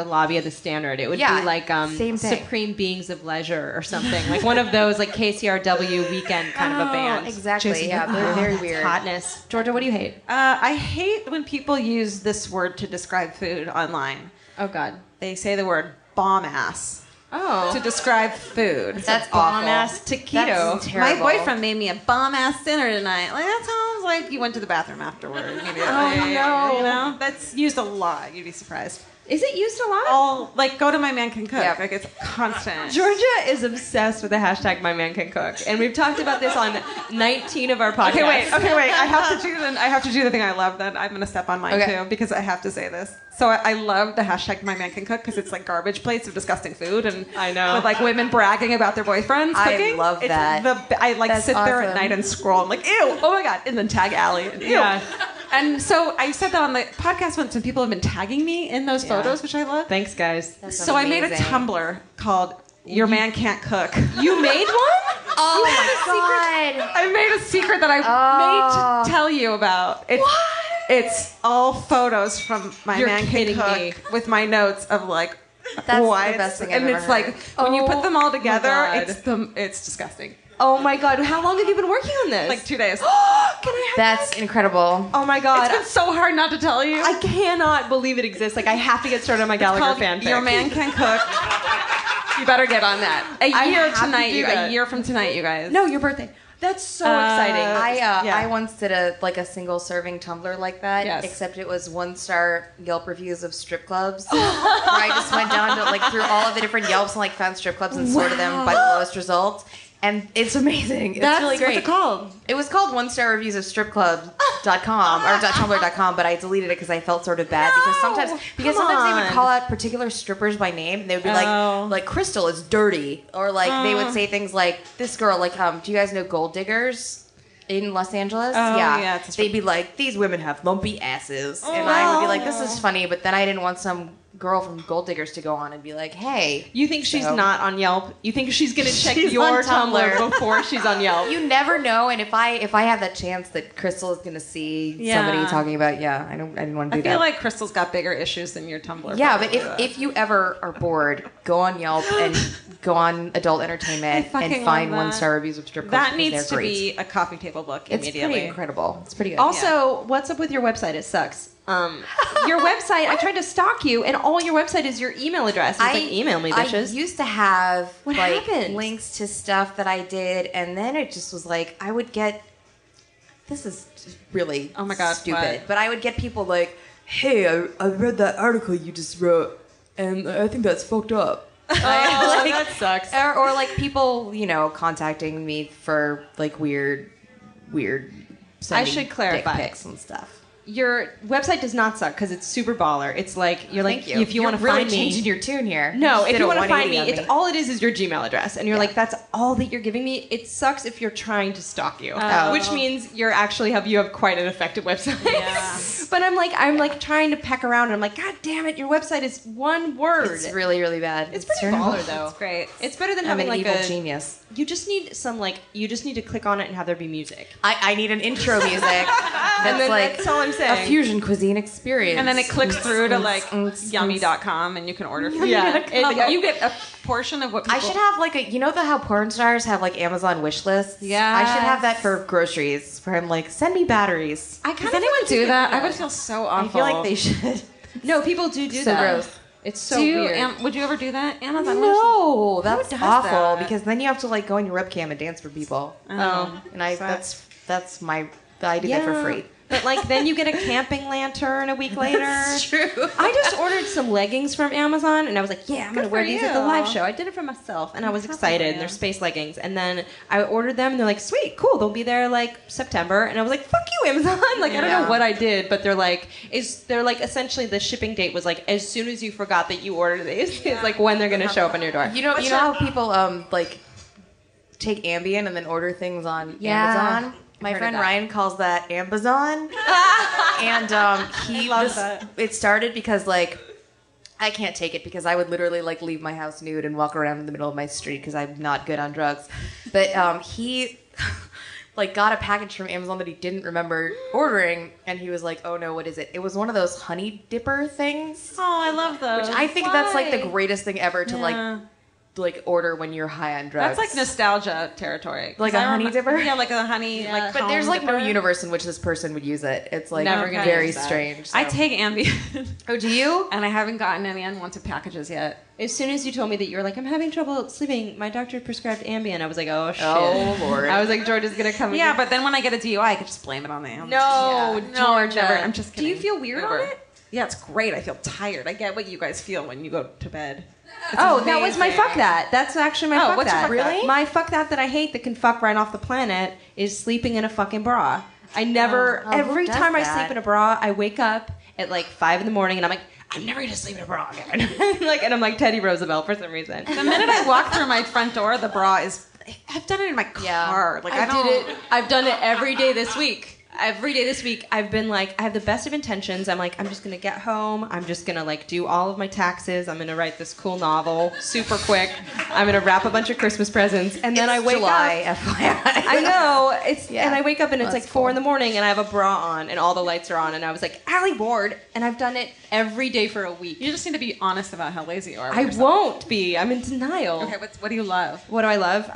lobby of the Standard, it would be like same thing. Supreme Beings of Leisure or something, like one of those like KCRW weekend kind of a band. Exactly. Yeah, they're very weird. Hotness. Georgia, what do you hate? I hate when people use this word to describe food online. Oh God. They say the word bomb ass Oh. to describe food. That's bomb awful. ass taquito. That's My terrible. boyfriend made me a bomb ass dinner tonight. Like that sounds like you went to the bathroom afterward. Immediately. Oh, no. You know, that's used a lot. You'd be surprised. Is it used a lot? All like go to My Man Can Cook. Yeah. Like it's constant. Georgia is obsessed with the hashtag My Man Can Cook, and we've talked about this on 19 of our podcasts. Okay, wait. I have to do the thing I love. Then I'm gonna step on mine Okay. too because I have to say this. So I love the hashtag My Man Can Cook because it's like garbage plates of disgusting food, and I know. with like women bragging about their boyfriends I cooking. love It's that. I like That's sit there at awesome. night and scroll. I'm like, ew, oh my god, and then tag Alie. And, ew. Yeah. And so I said that on the podcast once, and people have been tagging me in those photos, which I love. Thanks, guys. That's So I made a amazing. Tumblr called Your Man Can't Cook. You made one? Oh my god. I made a secret that I made to tell you about. It's all photos from My You're Man Can kidding Cook me. with my notes of like That's why the best thing I've and ever it's heard. like when you put them all together, God. it's disgusting. Oh my God. How long have you been working on this? Like 2 days. Can I have That's incredible. Oh my God. It's been so hard not to tell you. I cannot believe it exists. Like, I have to get started on my Gallagher Called fanfic. Your Man Can Cook. You better get on that. A I year have to tonight, do that. a year from tonight, you guys. No, your birthday. That's so exciting. I once did a single serving Tumblr like that, Yes. except it was 1-star Yelp reviews of strip clubs. Where I just went down to like through all of the different Yelps and like found strip clubs and sorted them by the lowest results. And it's amazing. It's really great. What's it called? It was called 1-star reviews of stripclubs.com or .tumblr.com, but I deleted it because I felt sort of bad because sometimes they would call out particular strippers by name and they would be like Crystal is dirty, or like they would say things like this girl like do you guys know Gold Diggers in Los Angeles? Yeah, it's a strip- they'd be like these women have lumpy asses, and I would be like this is funny, but then I didn't want some girl from Gold Diggers to go on and be like, hey. You think she's So- not on Yelp? You think she's gonna check She's your on Tumblr Tumblr. before she's on Yelp? You never know, and if I have that chance that Crystal is gonna see somebody talking about, I didn't want to do I feel that. like Crystal's got bigger issues than your Tumblr. Yeah, but probably. if you ever are bored, go on Yelp and go on Adult Entertainment fucking and find love that. 1-star reviews of strip clubs. that because needs they're to great. be a coffee table book It's immediately. pretty incredible. It's pretty good. Also, what's up with your website? It sucks. Your website, I tried to stalk you, and all your website is your email address. It's like, email me, bitches. I used to have What like happened? links to stuff that I did, and then it just was like I would get. This is really Oh my God, stupid, what? but I would get people like, "Hey, I read that article you just wrote, and I think that's fucked up." that sucks. Or like people, contacting me for like weird. I should clarify. dick pics and stuff. Your website does not suck because it's super baller. It's like you're like Thank you. if you want to really find me. changing your tune here. No, just if did you a want to find 180 me, on it's all it is your Gmail address, and you're like, that's all that you're giving me. It sucks if you're trying to stalk you, which means you have quite an effective website. Yeah. But I'm like trying to peck around, and I'm like, God damn it, your website is one word. It's really, really bad. It's pretty terrible. baller though. It's great. It's better than I'm having an like evil a genius. You just need you just need to click on it and have there be music. I need an intro music that's like that's all I'm saying. a fusion cuisine experience. And then it clicks through to like yummy.com and you can order food. Yeah. You get a portion of what people... I should have like how porn stars have like Amazon wish lists? Yes. I should have that for groceries where I'm like, send me batteries. Does anyone do that? I would feel so awful. I feel like they should. No, people do So that. gross. It's so weird. Would you ever do that? Amazon. No, that's does awful that? because then you have to like go on your webcam and dance for people. Oh. And I that's my I do that for free. But like then you get a camping lantern a week later. That's true. I just ordered some leggings from Amazon and I was like, yeah, I'm going to wear these at the live show. I did it for myself and I was excited. And they're space leggings. And then I ordered them and they're like, sweet, cool. They'll be there like September. And I was like, fuck you, Amazon. Like, I don't know what I did, but they're like essentially the shipping date was like as soon as you forgot that you ordered these, it's like when they're going to show up on your door. You know how people like take Ambien and then order things on Amazon? My friend Ryan calls that Amazon. And it started because like I can't take it because I would literally like leave my house nude and walk around in the middle of my street because I'm not good on drugs. But he like got a package from Amazon that he didn't remember ordering and he was like, "Oh no, what is it?" It was one of those honey dipper things. Oh, I love those. Which I think that's like the greatest thing ever to like order when you're high on drugs. That's like nostalgia territory. Like a honey dipper? Yeah, like a honey. Like but there's like dipper. no universe in which this person would use it. It's like Never gonna very use that. strange. So. I take Ambien. Oh, do you? And I haven't gotten any unwanted packages yet. As soon as you told me that you were like, I'm having trouble sleeping, my doctor prescribed Ambien. I was like, oh shit. Oh Lord. I was like, Georgia's gonna come. Yeah, but then when I get a DUI, I could just blame it on the Ambien. No, Georgia. never. I'm just kidding. Do you feel weird on it? Yeah, it's great. I feel tired. I get what you guys feel when you go to bed. It's That was my amazing. fuck that. That's actually my fuck what's your that. fuck that? Really? My fuck that I hate that can fuck right off the planet is sleeping in a fucking bra. I never, every who does time I that? sleep in a bra, I wake up at like 5 a.m. and I'm like, I'm never gonna sleep in a bra again. And I'm like Teddy Roosevelt for some reason. The minute I walk through my front door, the bra is. I've done it in my car. Like I did it. I've done it every day this week. Every day this week, I've been like, I have the best of intentions. I'm like, I'm just gonna get home. I'm just gonna like do all of my taxes. I'm gonna write this cool novel super quick. I'm gonna wrap a bunch of Christmas presents, and then I wake July, up. FYI. I know and I wake up and it's like 4 a.m. and I have a bra on and all the lights are on, and I was like, Alie bored, and I've done it every day for a week. You just need to be honest about how lazy you are. I won't be. I'm in denial. Okay, what do you love? What do I love?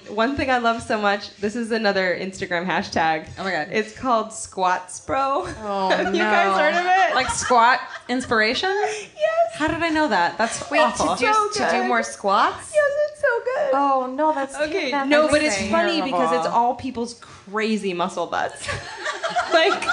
One thing I love so much. This is another Instagram hashtag. Oh my god, It's called Squats Bro. Oh, Have you guys heard of it? like squat inspiration? Yes. How did I know that? That's awful. to do more squats? Yes, it's so good. Oh no, that's Okay. that's No, but it's amazing. funny because it's all people's crazy muscle butts. Like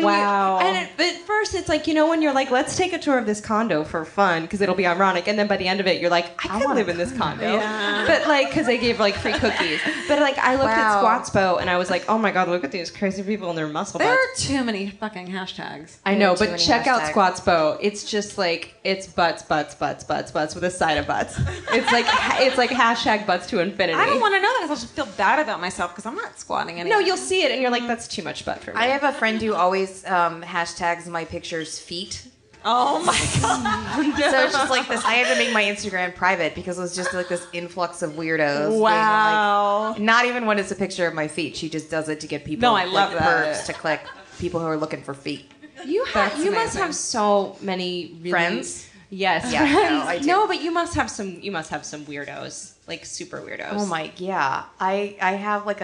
Wow. But at first it's like, when you're like, let's take a tour of this condo for fun because it'll be ironic, and then by the end of it you're like, I could live in this condo. Yeah. But like, because they gave like free cookies. But like, I looked at Squatspo and I was like, oh my god, look at these crazy people and their muscle There butts. are too many fucking hashtags. I know, Too but many check out hashtags. Squatspo. It's just like it's butts with a side of butts. It's like hashtag butts to infinity. I don't want to know that because I'll just feel bad about myself because I'm not squatting anymore. No, you'll see it and you're like, that's too much butt for me. I have a friend who always hashtags my pictures feet. Oh my god. So it's just like this. I had to make my Instagram private because it was just like this influx of weirdos. being Wow. like, not even when it's a picture of my feet. She just does it to get people. No, I love that. perps to click. People who are looking for feet. You must amazing. have so many really, Friends? Yes, Yeah, friends. no, I do. No, but you must have some weirdos, like super weirdos. Oh my, yeah. I have like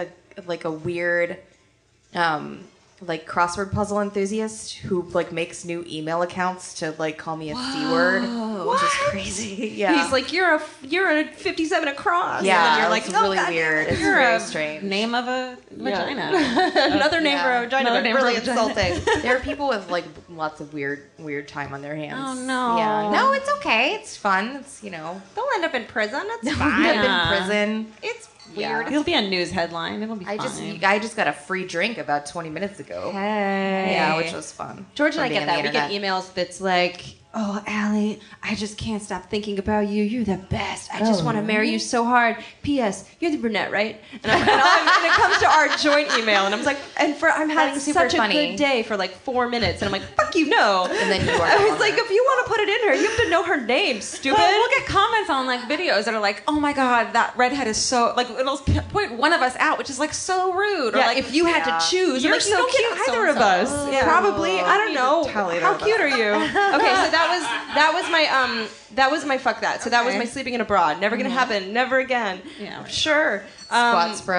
a weird like crossword puzzle enthusiast who like makes new email accounts to like call me a C word, which is crazy. Yeah. He's like, you're a 57 across. yeah, and then you're like like, really oh, God, weird. It's You're very a strange. name of a vagina. Another name for a vagina, Another but name for really a vagina. insulting. There are people with like lots of weird time on their hands. Oh, no. Yeah. No, it's okay. It's fun. It's They'll end up in prison. It's I've fine. been Yeah. in prison. It's Yeah. weird. It'll be a news headline. It'll be I fine. just got a free drink about 20 minutes ago. Hey. Yeah, which was fun. George and For I being get on that. the We get internet. emails that's like, oh, Alie, I just can't stop thinking about you. You're the best. I just want to marry you so hard. P.S. You're the brunette, right? And it comes to our joint email, and I'm like, I'm having That's super such a funny. good day for like 4 minutes, and I'm like, fuck you, no. And then you are I no was like, longer. if you want to put it in her, you have to know her name, stupid. Well, we'll get comments on like videos that are like, "Oh my god, that redhead is so like." It'll point one of us out, which is like so rude. Or Yeah, like, if you had to choose, You're like, you so don't cute, get either of so-and-so. us. Yeah. Probably, I don't need know. to tally How that cute are you? Okay, so that was my fuck that. So that was Okay. my sleeping in a bra. Never gonna happen. Never again. Yeah, right. Sure. Squats, bro.